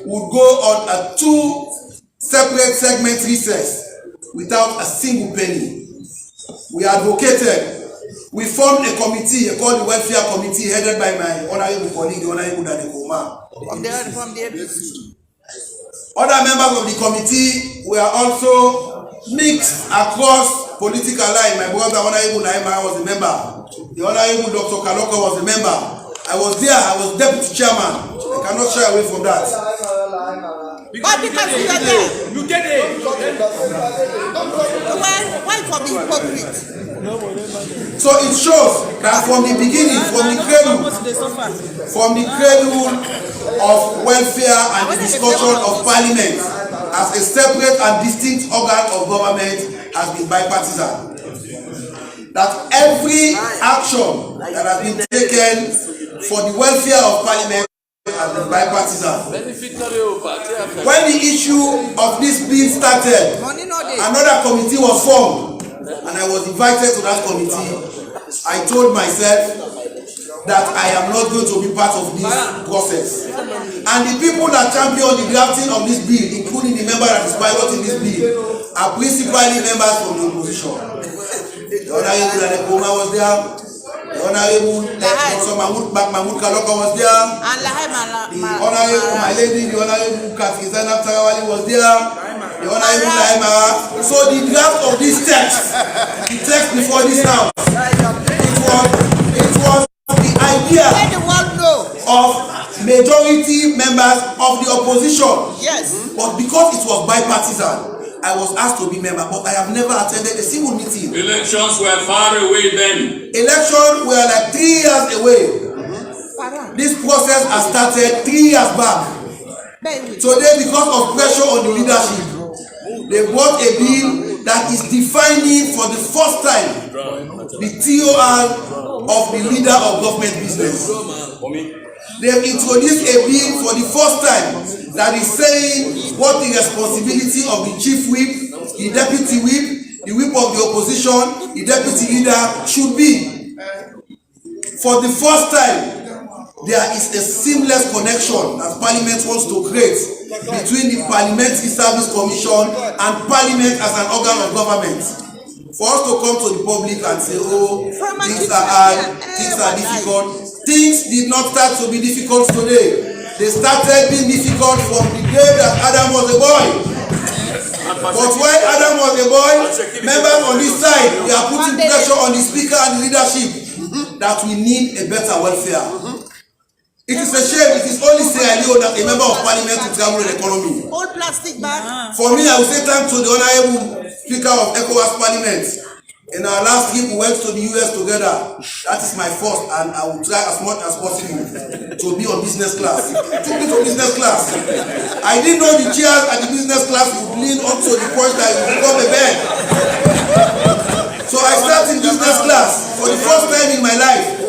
would go on a 2 separate segment recess without a single penny. We advocated. We formed a committee called the Welfare Committee, headed by my honorable colleague, the Honorable Dadekoma. Other members of the committee were also mixed across political line. My brother, Honorable Naima, was a member. The Honorable Dr. Kaloko was a member. I was there, I was deputy chairman. I cannot shy away from that. But because you are there, You get it. why for the hypocrite? So it shows that from the beginning, from the cradle of welfare and the discussion of Parliament as a separate and distinct organ of government has been bipartisan. That every action that has been taken for the welfare of Parliament has been bipartisan. When the issue of this bill started, another committee was formed, and I was invited to that committee. I told myself that I am not going to be part of this process. And the people that championed the drafting of this bill, including the member that is piloting this bill, are principally members from the opposition. The Honorable Dadekoma was there. The Honorable Dr. Mahmoud Kaloka was there. The Honorable, my lady, the Honorable Katkizana Tarawali was there. The Honorable Laima. So the draft of this text, the text before this house, it was the idea of majority members of the opposition. Yes. But because it was bipartisan, I was asked to be member, but I have never attended a single meeting. Elections were far away then. Elections were like 3 years away. This process has started 3 years back. Today, because of pressure on the leadership, they brought a bill that is defining for the first time the TOR of the leader of government business. They have introduced a bill for the first time that is saying what the responsibility of the chief whip, the deputy whip, the whip of the opposition, the deputy leader should be. For the first time, there is a seamless connection that Parliament wants to create between the Parliamentary Service Commission and Parliament as an organ of government. For us to come to the public and say, oh, things are hard, things are difficult. Things did not start to be difficult today. They started being difficult from the day that Adam was a boy. But while Adam was a boy, members on this side, they are putting pressure on the speaker and the leadership that we need a better welfare. It is a shame. It is only Sierra Leone that a member of Parliament to travel the economy. Old plastic bag. For me, I will say thanks to the Honorable Speaker of ECOWAS Parliament. In our last trip, we went to the US together. That is my first, and I will try as much as possible to be on business class. Took me to business class. I didn't know the chairs at the business class would lean up to the point that it would become a bed. So I started in business class for the first time in my life.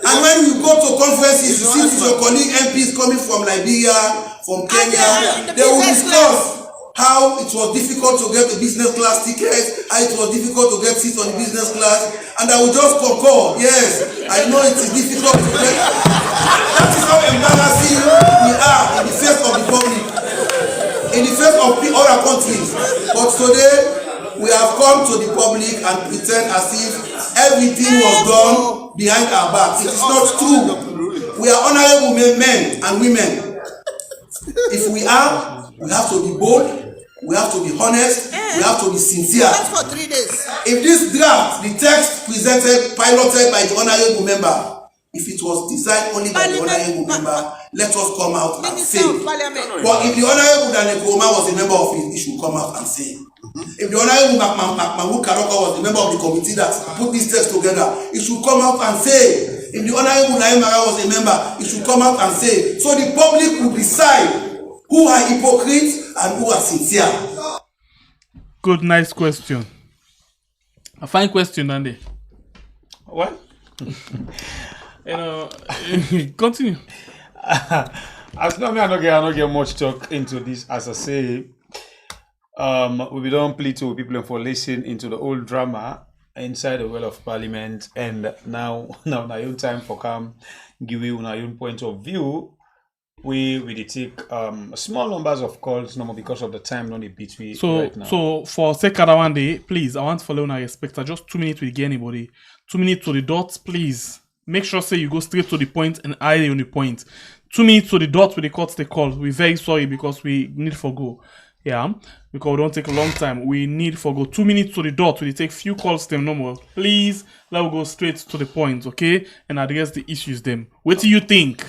And when we go to conferences, you see your colleague MPs coming from Liberia, from Kenya, they will discuss how it was difficult to get a business class ticket, how it was difficult to get seats on the business class, and I will just concur, yes, I know it is difficult to get. That is how embarrassing we are in the face of the public, in the face of other countries. But today, we have come to the public and pretend as if everything was done behind our back. It is not true. We are honorable men and women. If we are, we have to be bold. We have to be honest. We have to be sincere. That's for 3 days. If this draft, the text presented, piloted by the honorable member, if it was designed only by the honorable member, let us come out and say. But if the honorable Danekoma was a member of it, he should come out and say. If the honorable Mahmoud Karoka was the member of the committee that put this text together, he should come out and say. If the honorable Naimara was a member, he should come out and say. So the public will decide who are hypocrites and who are sincere. Good, nice question. A fine question, Andy. What? Continue. As no, I don't get much talk into this. As I say, we don't plead to people for listening into the old drama inside the well of Parliament, and now your time for come give you your own point of view. We take small numbers of calls normal because of the time not a bit we right now. So for second one day, please, I want to follow now respect. Just 2 minutes with anybody. 2 minutes to the dot, please. Make sure say you go straight to the point and eye on the point. 2 minutes to the dot with the cut the call. We're very sorry because we need for go. Yeah, because we don't take a long time. We need for go 2 minutes to the dot. We take few calls them normal. Please, let us go straight to the point, okay? And address the issues them. What do you think?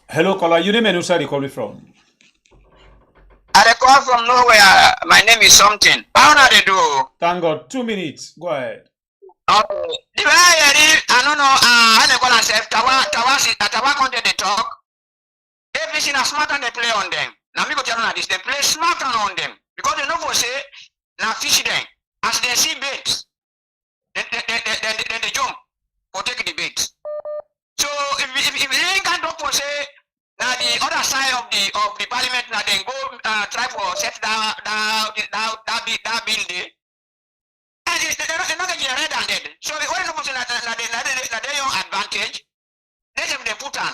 Hello, caller. You name and where you calling from? I call from nowhere. My name is something. How do they do? Thank God. 2 minutes. Go ahead. Okay. The way I don't know. I call myself Tawa content they talk. Everything is smart and they play on them. Now me go tell you this. They play smart on them because they know for say now fish them as they see baits. Then they jump or take the bait. So if they can't talk for say. Now the other side of the Parliament now then go try for set that bill there. And they're not getting red-handed. So the only person that they own advantage, they have the put on.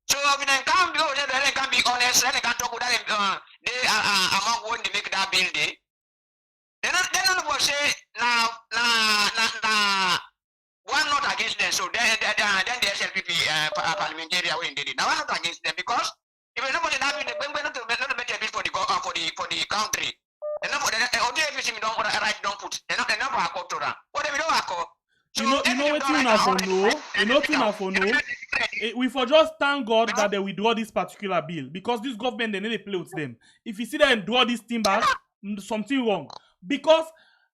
So if they can't be honest, they can't talk with them. They among when they make that bill there. They're not going to say now one not against them, so then the SLPP parliamentary way did it. Now one not against them because if nobody not doing not to make a bill for the country. And nobody everything don't write don't put. And never accord to that. What if we don't accord? So you know what you for no. We for just thank God that they withdraw this particular bill because this government they need to play with them. If you see them draw this thing back, something wrong. Because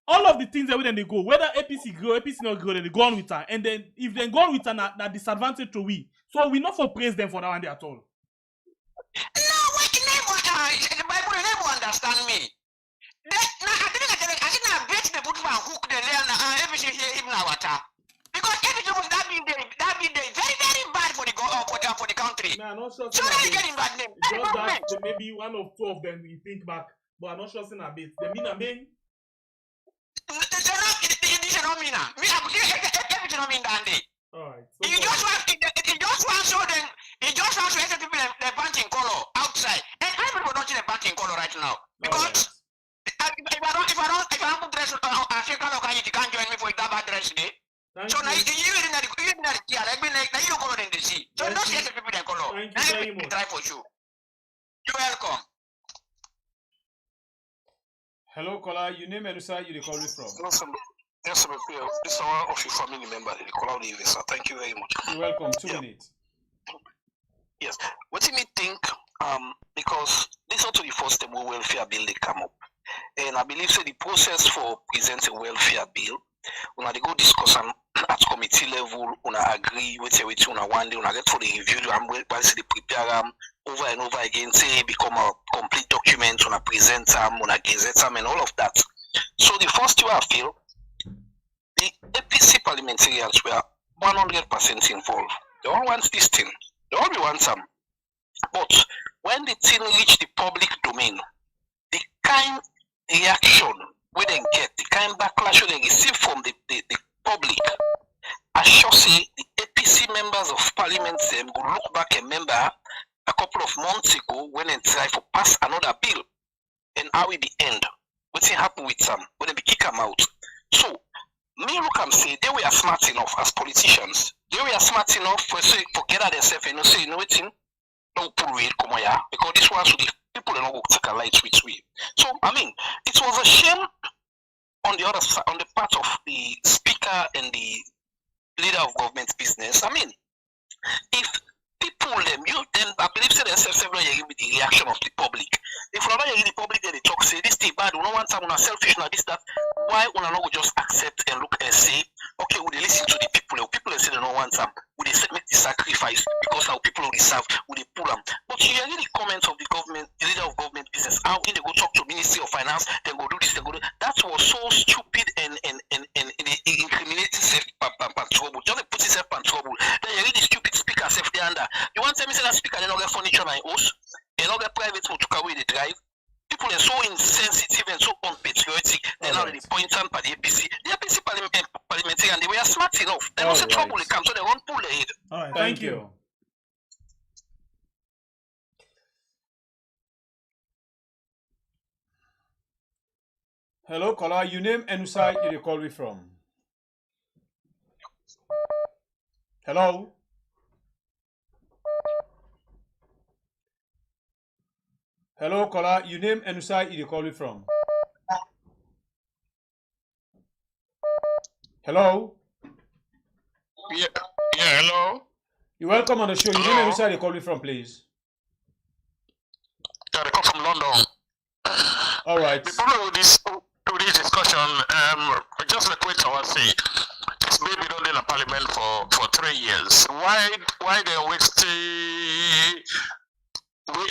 all of the things that when they go, whether APC grow, APC not grow, they go on with her. And then if they go on with her, that disadvantage to we. So we not for praise them for that one day at all. No, wait, the Bible never understand me. I think I bet the book and hook the land and everything here even our water. Because everything was that being very, very bad for the country. Man, I'm not sure. So now you getting bad name. Just that maybe one or two of them we think back, but I'm not sure saying a bit. They mean a main. This is not mean. Me, everything not mean that day. Alright. He just want to show them. He just wants to let people the banking color outside, and everybody don't see the banking color right now because. If I don't put dress you can't join me for that bad dress today. So now you don't color in the sea. So don't get the people in color. Thank you very much. Try for you. You're welcome. Hello, caller. Your name and who side you call from? Yes, sir. This is one of your family member. They call the sir. Thank you very much. You're welcome. 2 minutes. Yes. What do you think? Because this is not the first time welfare bill they come up. And I believe the process for presenting welfare bill, when they go discuss at committee level, when I agree with everything, one day, when I get for the review, once they prepare them over and over again, say become a complete document, when I present them, when I gazette them, and all of that. So the first year I feel, the APC parliamentarians were 100% involved. They all want this thing. They all want some. But when the thing reached the public domain, the kind reaction we then get, the kind backlash we then receive from the public, I sure say the APC members of parliament them go look back and remember a couple of months ago when they try to pass another bill, and how it be end. What's happen with them when they kick them out? So me look and say they were smart enough as politicians. They were smart enough for say forget that themselves and say you know what thing, no pull it come here because this one should people are not going to take a light switch way. So I mean it was a shame on the other side, on the part of the speaker and the leader of government business. I mean, if people then I believe say themselves several years with the reaction of the public. If we're not hearing the public, then they talk say this thing bad, we don't want someone selfish now, this, that. Why we not just accept and look and say, okay, would they listen to the people? People they say they don't want some, would they make the sacrifice because our people will serve, would they pull them? But you hear the comments of the government, the leader of government business, how they go talk to Ministry of Finance, then go do this, then go do that. Was so stupid and incriminating self trouble. Just put yourself in trouble. Then you read the stupid speaker self there under. You want to tell me say that speaker they not get furniture in house, they not get private to carry away the drive. People are so insensitive and so unpatriotic. They're not really pointing by the APC. The APC parliamentarian, they were smart enough. They don't say trouble they come, so they won't pull their head. All right, thank you. Hello, caller. Your name and who side you call me from? Hello. Hello, caller. Your name and who side you call me from? Hello. Yeah, hello. You're welcome on the show. Your name and who side you call me from, please? Yeah, they come from London. All right. The problem with this discussion, just like what I was saying, this baby don't in a parliament for 3 years. Why they wait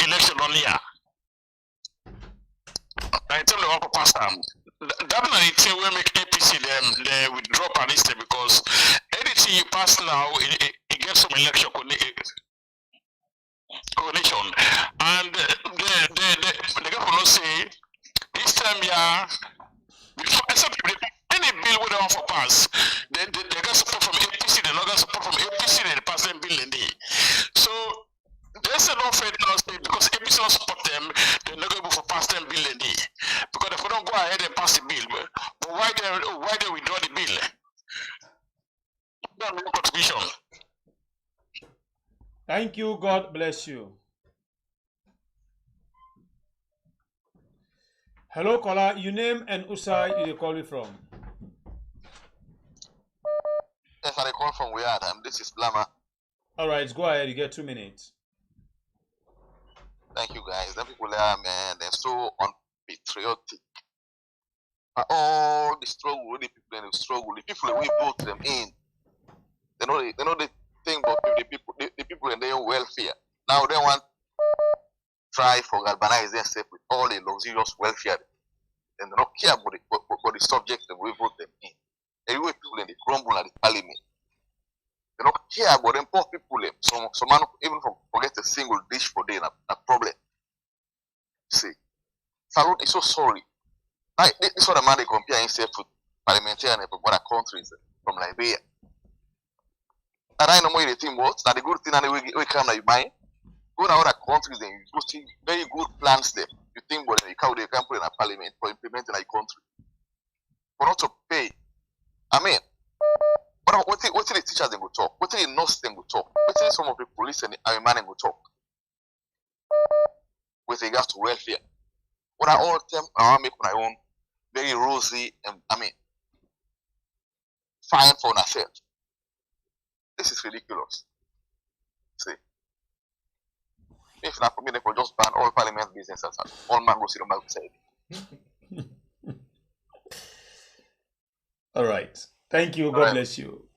election on here? I tell you what to pass them. That is the thing will make APC them they withdraw Palestine because anything you pass now it gets some election coalition, and the government say this time before any bill we don't for pass, they get support from APC, they not get support from APC, they pass them bill in there. So they say no fair because APC don't support them, they're not able to pass them bill in there. Because if we don't go ahead and pass the bill, but why they withdraw the bill? No contribution. Thank you. God bless you. Hello, caller. Your name and who side you call me from? Yes, I I call from where this is Lama. All right, go ahead. You get 2 minutes. Thank you, guys. Them people there, man, they're so unpatriotic. All the struggle, the people in the struggle, the people that we vote them in, they know the thing about the people in their welfare. Now they want try for galvanize themselves with all the luxurious welfare, and they don't care about the subject that we vote them in. They will people in the grumble at the parliament. They don't care about them poor people. Some man even forget a single dish for them, a problem. See, Salute is so sorry. Like, this is what a man they compare himself with parliamentarian from other countries, from Liberia. And I know more the thing was that the good thing and we come to your mind. Go to other countries and you see very good plans there. You think well, they can put in a parliament for implementing a country. For not to pay. I mean, what the teachers they will talk? What the nurse them will talk? What the some of the police and the army man will talk? With regards to welfare. What I all them I make my own very rosy and fine for ourselves. This is ridiculous. See. If not for me, they will just ban all parliament businesses. All man go sit on my side. All right. Thank you. God bless you.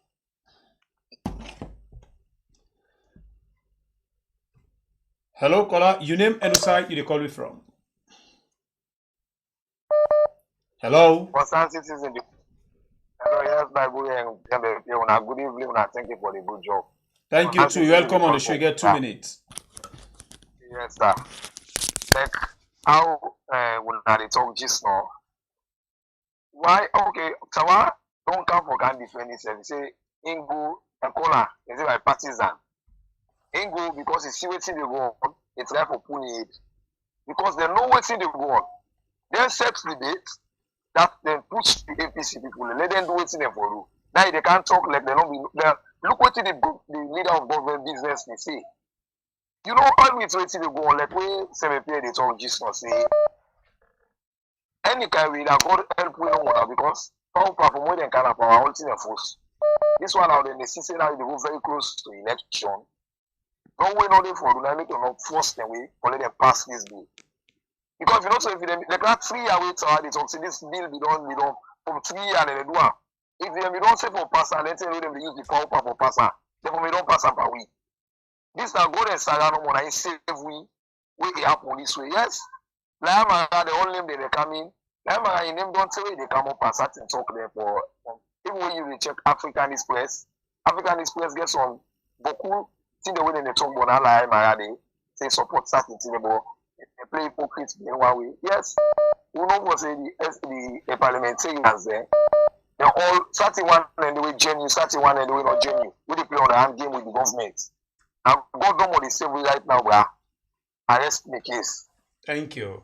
Hello, caller. Your name and side you call me from. Hello. Concerned citizen. Hello, yes, my good evening. Thank you for the good job. Thank you too. Welcome on the show. You get 2 minutes. Yes, sir. Like how when they talk just now. Why? Okay, Tawa don't come for can defend himself. He say Ingo and Kola is it like partisan. Ingo because he see what's in the go on. It's like for pulling it because they know what's in the go on. Then set the date that then push the APC people. Let them do what's in them for you. Now they can't talk like they don't be. Look what the leader of government business they say. You know, always waiting to go on like we say they talk just now say any kind way that God help we no more because power for more than kind of power all thing force. This one now they see now they go very close to election. Don't wait no day for you make you not force them way or let them pass this bill. Because you know so if they got 3 years wait so they talk say this bill be done from 3 years and they do it. If they don't say for pass and let's say them they use the power for pass, they for me don't pass per week. This now go and start no more. I save we happen this way. Yes. Like the only name they come in. Like in name don't say they come up and start and talk there for. Even when you check African Express gets on beaucoup. See the way they talk about like they support certain thing about they play hypocrites in one way. Yes. You know what say the parliamentarians there. They're all starting one and the way genuine, starting one and the way not genuine. We play on the hand game with the government. Now, God don't want to save me right now, bro. Arrest the case. Thank you.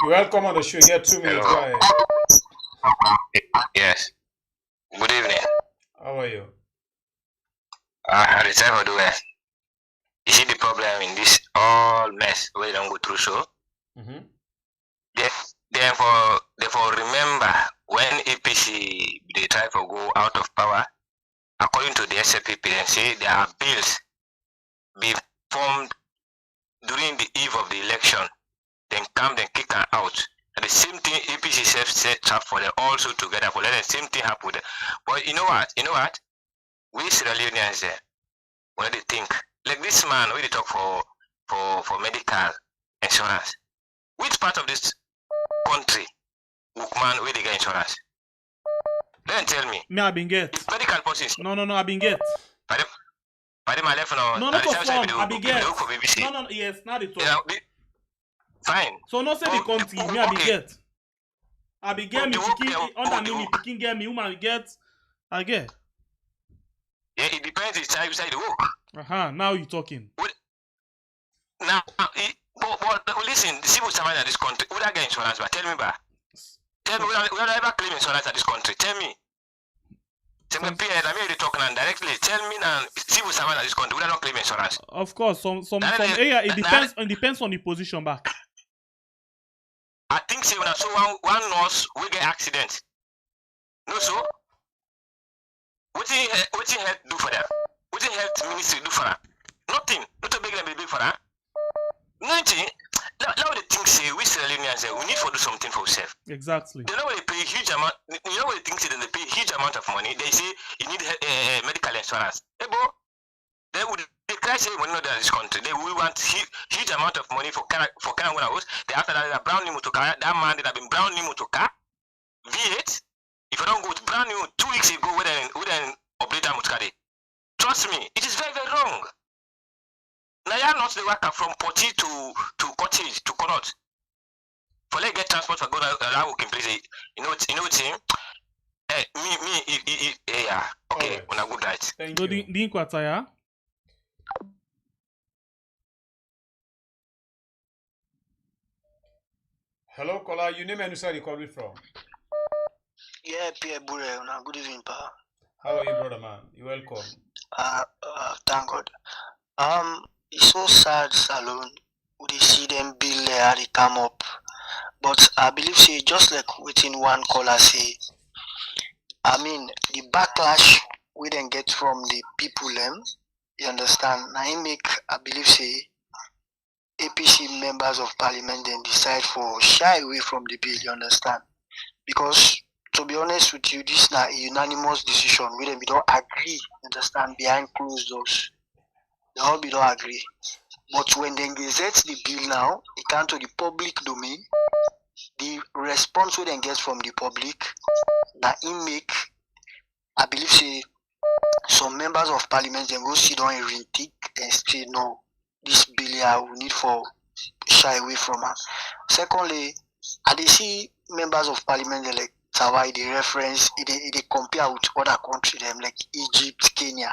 You're welcome on the show. You get 2 minutes. Go ahead. Yes. Good evening. How are you? At the time I do it. You see the problem in this all mess where you don't go through so? Therefore, remember when APC they try to go out of power, according to the SFP, they say there are bills be formed during the eve of the election, then come, then kick her out. And the same thing APC set up for them also together for let the same thing happen with them. But you know what? We Sierra Leoneans there, when they think, like this man, when they talk for medical insurance, which part of this country man where they get insurance? Then tell me. Me I been get. If medical persons. No, I been get. But my left now. No, not confirm. I been get. No, yes, not the talk. Fine. So no say the country. Me I been get. I been get me picking under me picking get me woman get. I get. Yeah, it depends which side the work. Now you talking. Now, but listen, the civil servants in this country, would I get insurance? But tell me, would I ever claim insurance at this country? Tell me. Tell me, I'm already talking and directly. Tell me now, civil servants in this country, would I not claim insurance? Of course, some area it depends on the position back. I think say when now so one nurse will get accident. No, so what you help do for that? What you help ministry do for that? Nothing. Not to beg them big for that. Nothing. Now the things say we Sierra Leoneans say we need to do something for ourselves. Exactly. They know when they pay a huge amount. You know when they think say they pay a huge amount of money. They say you need medical insurance. Hey, bro, they would declare say money not in this country. They will want huge amount of money for Canada house. They after that brown new motor car. That man that have been brown new motor car. V8. If I don't go to brand new 2 weeks ago, we then update that motor car. Trust me, it is very very wrong. Now you are not the worker from Poti to Cottage to Connaught. For let get transport for go around working place. You know what saying? Yeah. Okay, on a good right. Thank you. Din Kwataya. Hello, caller. You name and where you calling from? Yeah, Pierre Bure. Good evening, pa. How are you, brother man? You welcome. Thank God. It's so sad, Salon. We see them bill there, they come up. But I believe say just like within one caller say, I mean the backlash we then get from the people you understand? Now he make I believe say APC members of parliament then decide for shy away from the bill, you understand? Because to be honest with you, this is not a unanimous decision. We don't agree, understand, behind closed doors. They all don't agree. But when they gazette the bill now, it comes to the public domain. The response we then get from the public, now it make, I believe say, some members of parliament then go sit down and rethink and say no, this bill here we need for shy away from her. Secondly, I they see members of parliament they like Tawai, they reference, they compare with other countries them like Egypt, Kenya.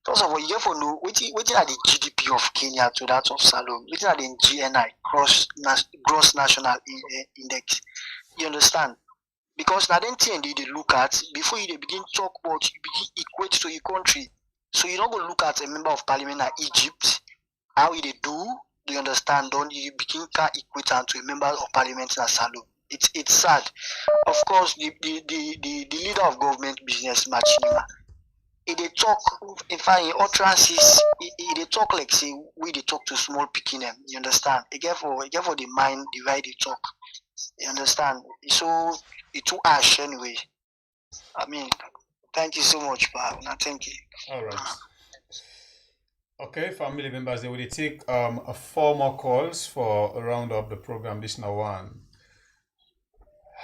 First of all, you have to know what are the GDP of Kenya to that of Salome, what are the GNI, gross national index. You understand? Because now then thing they look at before you begin talk about you begin equate to your country. So you don't go look at a member of parliament at Egypt, how they do you understand? Don't you begin can equate to a member of parliament in Salome. It's sad. Of course the leader of government business Machinima. They talk in fact in utterances they talk like say we they talk to small picking them, you understand? They get for the mind the way they talk. You understand? So it's too harsh anyway. I mean, thank you so much, Pa. Thank you. All right. Okay, family members, they will take 4 more calls for a round up the program. This now one.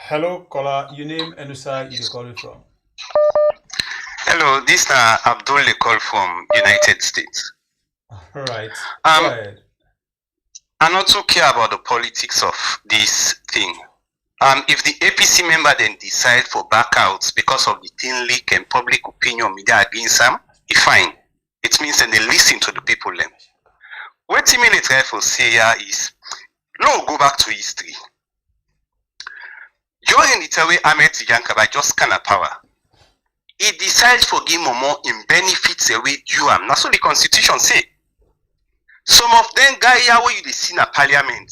Hello, caller. Your name and where you calling from? Hello, this is Abdul call from United States. All right. Go ahead. I not so care about the politics of this thing. If the APC member then decide for backouts because of the thin leak and public opinion media against them, it's fine. It means that they listen to the people then. What I mean it for say here is, no, go back to history. During the time Ahmed Tijankaba just kind of power, he decides for give more in benefits away due am. That's what the constitution say. Some of them guy here where you see in a parliament.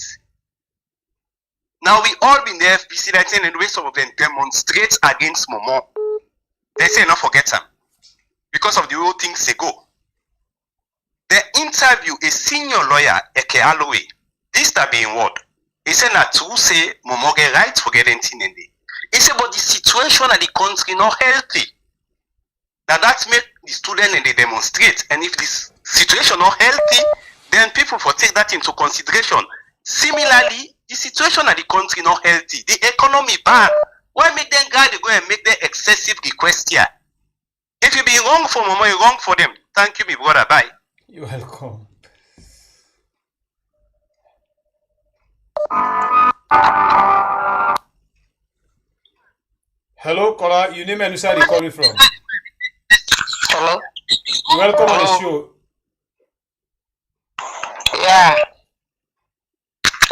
Now we all been there FPC that and the way some of them demonstrate against Momo. They say not forget them. Because of the whole things they go. They interview a senior lawyer, Eke Alloway. This that being what? He said that to say Momo get right for getting thing in there. He said but the situation of the country not healthy. That make the student and they demonstrate. And if this situation not healthy, then people for take that into consideration. Similarly, the situation of the country not healthy. The economy bad. Why make them guy they go and make their excessive request here? If you be wrong for Momo, you wrong for them. Thank you, my brother. Bye. You're welcome. Hello, caller. Your name and where you calling from? Hello. Welcome on the show. Yeah.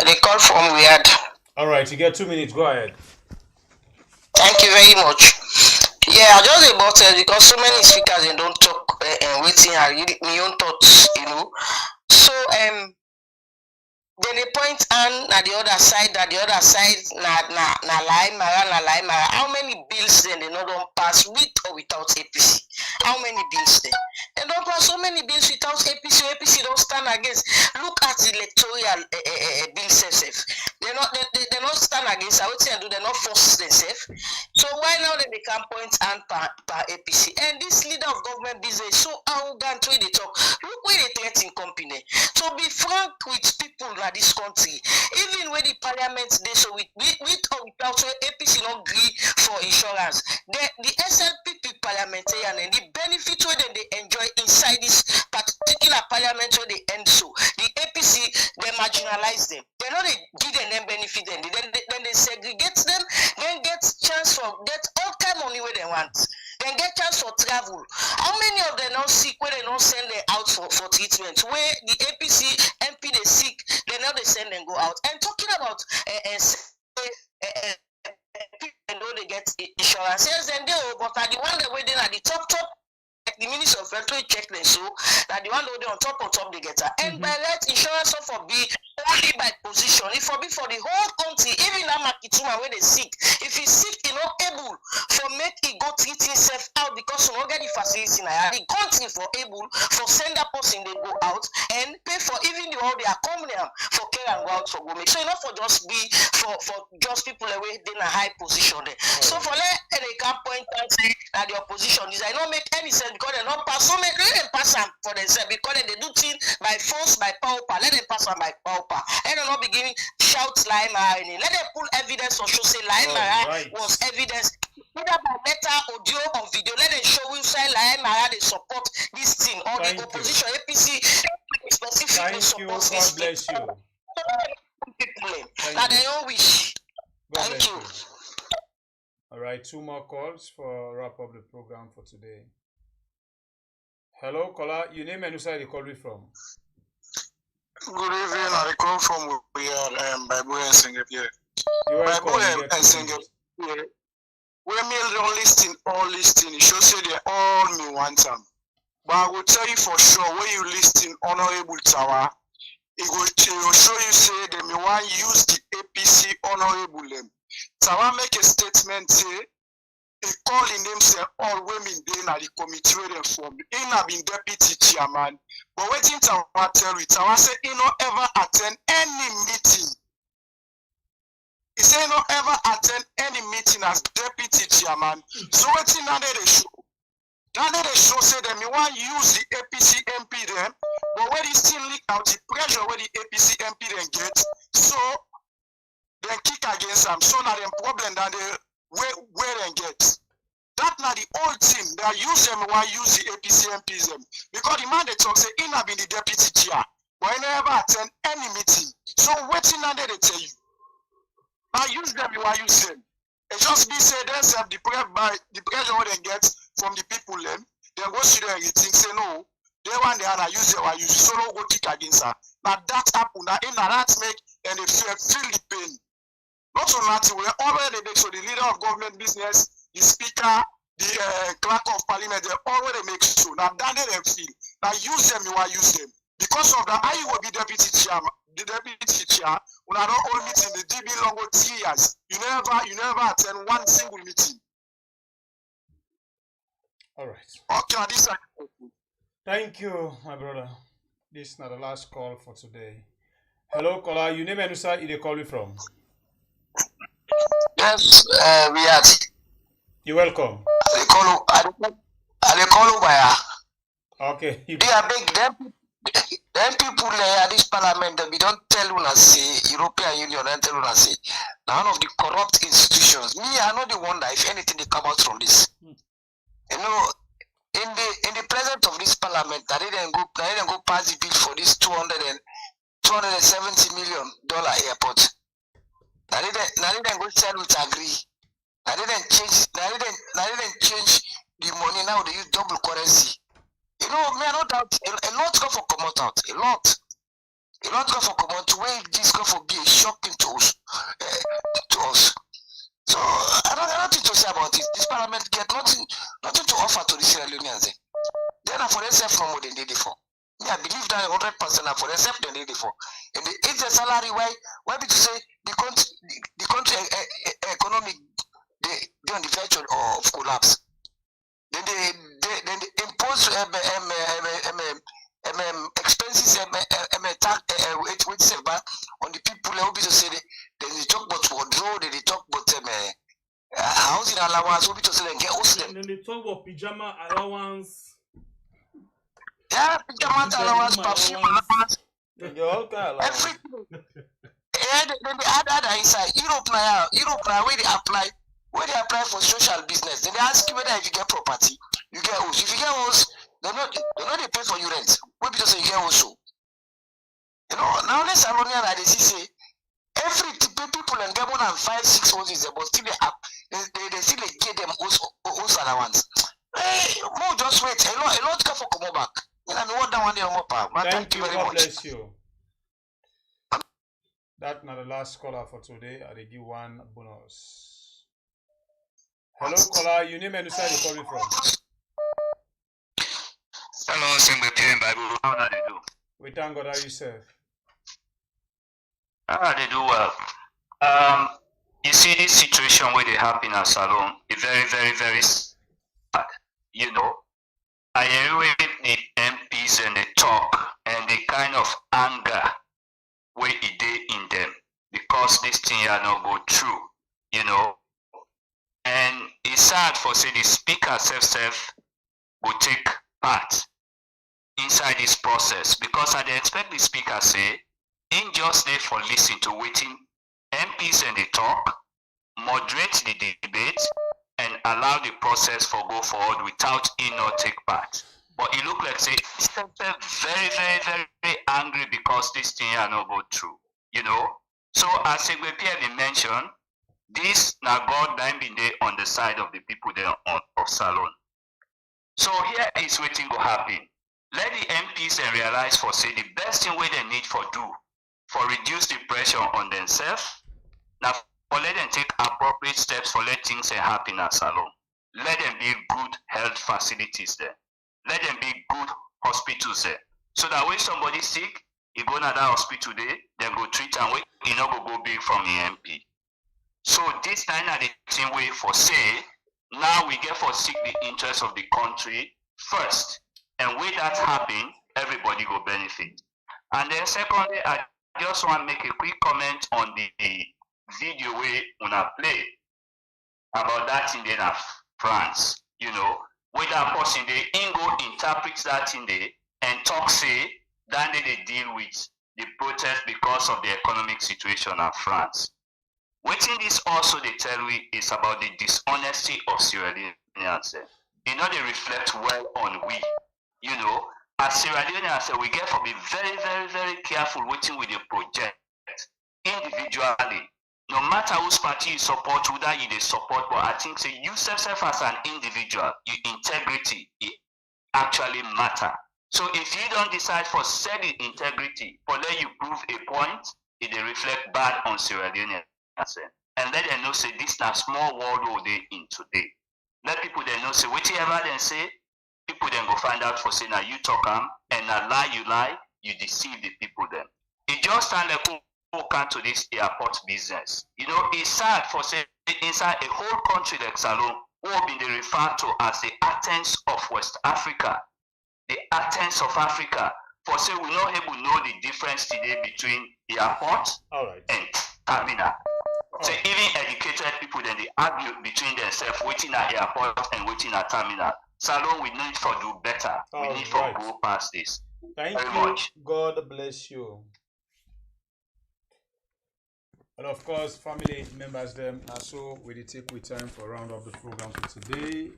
They call from Riyadh. All right, you get 2 minutes. Go ahead. Thank you very much. Yeah, I just about it because so many speakers they don't talk and waiting. I read my own thoughts, you know. So then they point stand na the other side, na lie mara. How many bills then they not don pass with or without APC? How many bills then? They don't pass so many bills without APC. APC don't stand against. Look at the electoral bills themselves. They not stand against. I would say they not force themselves. So why now they can point and per APC? And this leader of government business so arrogant when they talk. Look where they threaten company. So be frank with people in this country. Even when the parliament they so with or without so APC not agree for insurance. The SLPP parliamentarian and the benefit where they enjoy inside this particular parliament where they end so the APC they marginalize them. They know they give them benefit them. Then they segregate them. Then get chance for get all kind of money where they want. Then get chance for travel. How many of them not sick where they don't send them out for treatment? Where the APC MP they sick, they now they send them go out. And talking about people know they get insurance, yes, and they but are the one that waiting at the top. The Minister of Health check them so that the one who they on top they get her. And by that insurance for be only by position. If for be for the whole country, even that Makituma where they sick, if he's sick, he not able for make he go treat himself out because he not get the facility now. The country for able for send that person they go out and pay for even the all they are coming for care and go out for go make. So enough for just be for just people away in a high position there. So for that they can point and say that the opposition is I don't make any sense because they not pass so many let them pass them for themselves because they do things by force, by power, let them pass them by power. Let them not be giving shouts like Mara. Let them pull evidence or show say like Mara was evidence. Either by letter, audio, or video. Let them show you say like Mara they support this thing or the opposition APC specifically supports this thing. God bless you. That they all wish. Thank you. All right, 2 more calls for wrap up the program for today. Hello, caller. Your name and where you call me from? Good evening. I come from Bible and Singapore. Bible and Singapore. When me don't listen, all listening, it shows say they all me one time. But I will tell you for sure when you listen, Honorable Tawa, it will show you say they me want use the APC Honorable them. Tawa make a statement say. He call in name say all women they na the committee where they formed. He na been deputy chairman. But waiting to tell you, Tawa say he no ever attend any meeting. He say he no ever attend any meeting as deputy chairman. So waiting now they show. Now they show say them you want use the APC MP them, but when he still leak out the pressure where the APC MP then get, so then kick against them. So now the problem that they where they get. That not the old team. They use them why use the APC MPs them. Because the man they talk say he not been the deputy chair, but he never attend any meeting. So waiting under they tell you. Now use them why use them. It just be say themselves the pressure what they get from the people them. They go see them and think say no. They want they are use them why use so no go kick against her. Now that happen. Now in that make and they feel the pain. Not so nothing, we already make so the leader of government business, the speaker, the clerk of parliament, they already make so. Now that they feel. Now use them, you are use them. Because of that, I will be deputy chair. The deputy chair, when I don't hold meeting, the DB long 3 years. You never attend one single meeting. All right. Okay, this side. Thank you, my brother. This is not the last call for today. Hello, caller. Your name and where you call me from? Yes, we are. You're welcome. I call you by okay. They are big. Them people at this parliament, we don't tell you say European Union and tell you say none of the corrupt institutions. Me, I know the one that if anything they come out from this. You know, in the presence of this parliament, I didn't go pass the bill for this $270 million airport. I didn't go sell with agree. I didn't change the money. Now they use double currency. You know, me, I know that a lot go for come out. A lot go for come out. Where this go for be a shocking to us. So I don't have nothing to say about it. This parliament get nothing to offer to the Sierra Leoneans. They're not for themselves no more than they did before. Me, I believe that 100% for themselves they need it for. And it's the salary why be to say the country economic they on the verge of collapse. Then they impose expenses tax on the people who be to say they talk about withdraw, they talk about housing allowance, who be to say they get host them. Then they talk about pajama allowance. Yeah, pajama allowance, perfume allowance. Everything. Then they add that inside. Europe now where they apply for social business. Then they ask you whether if you get property, you get house. If you get house, they pay for you rent. What because you get also. You know, now let's Salonian that they see say every people and get more than 5-6 houses, but still they still get them house allowance. Hey, more just wait. A lot come for come back. You know what that one day Thank you, very God much. bless you. That's not the last caller for today. I will give one bonus. Hello, caller. Your name and the side you're calling from. Hello, Single Bible. How do they do? We thank God. How you serve? They do well. You see this situation where they happen at Salon is very, very, very sad. You know, I hear the MPs and they talk and the kind of anger where it dey in them because this thing are not go through, you know. And it's sad for say the speaker self will take part inside this process because I dey expect the speaker say in just there for listen to waiting MPs and they talk, moderate the debate and allow the process for go forward without he not take part. But it look like say he's very, very, very, very angry because this thing are not go through, you know. So as Segwe Pierre mentioned, this now God time been there on the side of the people there on of Salon. So here is waiting to happen. Let the MPs realize for say the best thing where they need for do for reduce the pressure on themselves. Now for let them take appropriate steps for let things happen at Salon. Let them be good health facilities there. Let them be good hospitals there. So that when somebody sick, he go to that hospital there, then go treat and wait, he not go big from the MP. So this time are the same way for say, now we get for seek the interest of the country first. And when that happen, everybody go benefit. And then secondly, I just want to make a quick comment on the video we wanna play about that in the France, you know. With that person they go interpret that in there and talk say that they deal with the protest because of the economic situation of France. Waiting this also they tell we is about the dishonesty of Sierra Leoneans. You know they reflect well on we. You know, as Sierra Leoneans we get to be very, very, very careful waiting with the project individually. No matter whose party you support, whether you support, but I think say you yourself as an individual, your integrity it actually matter. So if you don't decide for steady integrity, for let you prove a point, it they reflect bad on Sierra Leone. And let them know say this is a small world where they in today. Let people then know say whatever they say, people then go find out for say now you talk and now lie, you deceive the people then. It just stand like who come to this airport business. You know, it's sad for say inside a whole country like Salon, who have been referred to as the Athens of West Africa. The Athens of Africa. For say we not able to know the difference today between airport and terminal. So even educated people then they argue between themselves waiting at airport and waiting at terminal. Salon we need for do better. We need for go past this. Thank very you. much. God bless you. And of course, family members them also we did take with time for round of the program for today.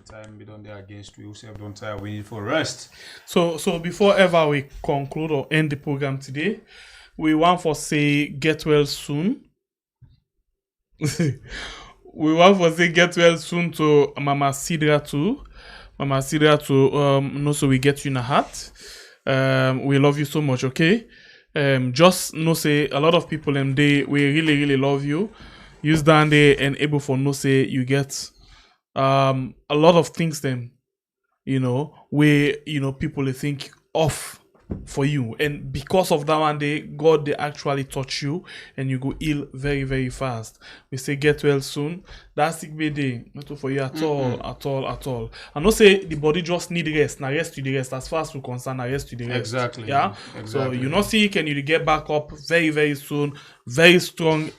Time we don't there against we also don't tire we need for rest. So before ever we conclude or end the program today, we want for say get well soon. We want for say get well soon to Mama Sidra too. Mama Sidra to know so we get you in a heart. We love you so much, okay? Just know say a lot of people in they we really love you. Use down there and able for no say you get a lot of things then, you know, where you know people they think of for you, and because of that one day, God they actually touch you and you go heal very, very fast. We say get well soon. That's sick day, not for you at all, at all. I know say the body just need rest. Now rest to the rest. As far as we concern, now rest to the rest. Exactly. Yeah. Exactly. So you not sick and you get back up very, very soon, very strong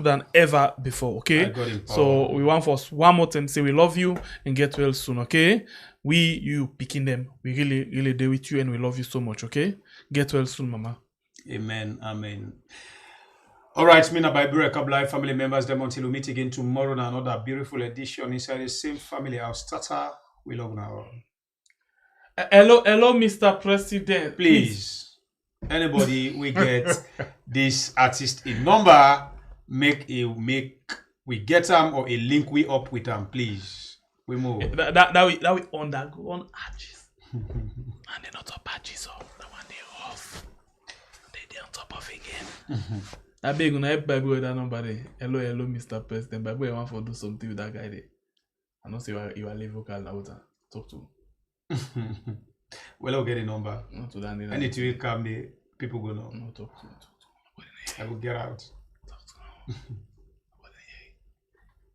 than ever before. Okay. So we want for one more time say we love you and get well soon. Okay. You picking them. We really deal with you and we love you so much. Okay. Get well soon, Mama. Amen. Amen. All right, Mina Bible Recap Live family members, them until we meet again tomorrow in another beautiful edition inside the same family house. Tata, we love now. Hello, Mr. President. Please, anybody we get this artist in number, make we get them or a link we up with them, please. We move. That we undergo on arches. And they're not top arches off. The one they off. They on top of again. I beg you, help Bible with that number there. Hello, Mr. President. Bible, I want to do something with that guy there. I know say you are live vocal now. Talk to. Well, I'll get a number. Not to that. Anything will come, the people go know. No, talk to. I will get out. Talk to.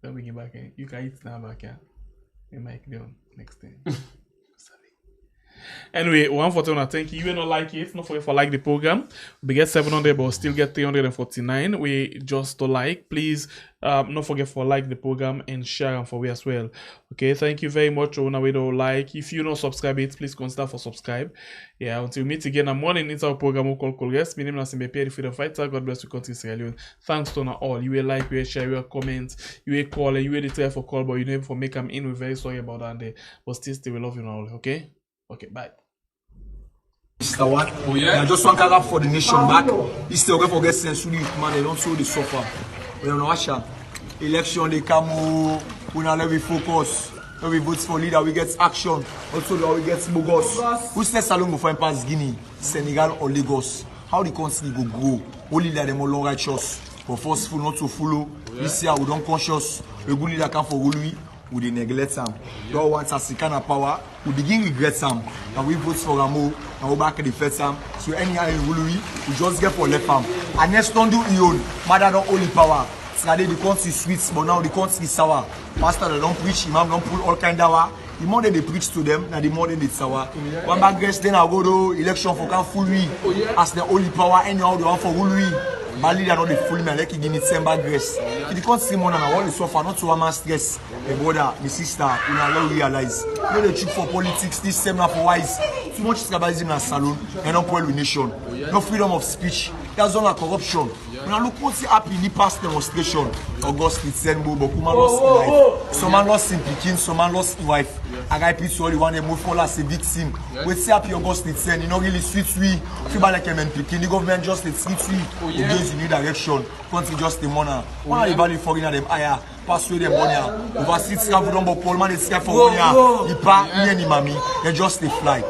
Then we get back in. You can eat now back here. We might be on next thing. Anyway, 141, thank you. You not like it, not forget for like the program. We get 700 but still get 349. We just to like. Please not forget for like the program and share them for we as well. Okay, thank you very much. We don't like. If you not subscribe it, please consider for subscribe. Yeah, until we meet again in the morning, it's our program we call Colgate. My name is Simbe Pierre, the freedom fighter. God bless you, country Sierra Leone. Thanks to all. You will like, you will share, you will comment, you will call, and you will try for call, but you never for make them in. We're very sorry about that day. But still we love you all. Okay? Okay, bye. Mr. One. Oh yeah. Just one call for the nation back. It's still going to get sense to the man. They don't show the suffer. We don't know what election they come. We now let we focus. When we vote for leader, we get action. Also, we get bogus. Who says Salon go find pass Guinea, Senegal or Lagos? How the country go grow? Only leader them all righteous, but forceful not to follow. This year we don't conscious. We good leader come for Louis. We dey neglect them. Don't want us to kind of power. We begin regret them. And we vote for Ramo. And we back the first time. So anyhow in Louis, we just get for left arm. And next don't do Ion. Mother don't only power. So the country is sweet, but now the country is sour. Pastor they don't preach. Imam don't pull all kind of power. The more they preach to them, now the more they sour. One back grace then I go to election for can full we as the only power. Anyhow they want for Louis. Bali they are not the full man. Like he give me December grace. If you can't see money, I want to suffer not to have my stress. My brother, my sister, you know, realize. You know the trick for politics, this seminar for wise. Too much tribalism in a salon, and not well with nation. No freedom of speech. There's all corruption. When I look what's happy in the past demonstration, August December, but woman lost life. Some man lost his pikin, some man lost his wife. I got people only one move for as a victim. We say happy August December, you know really sweet we. Feel like a man pikin, the government just a sweet we. It goes in new direction. Country just the money. One of the value for them higher. Pass with them money. Over 6 travel number Paul man is scared for money. He pa me and mami. They just they fly.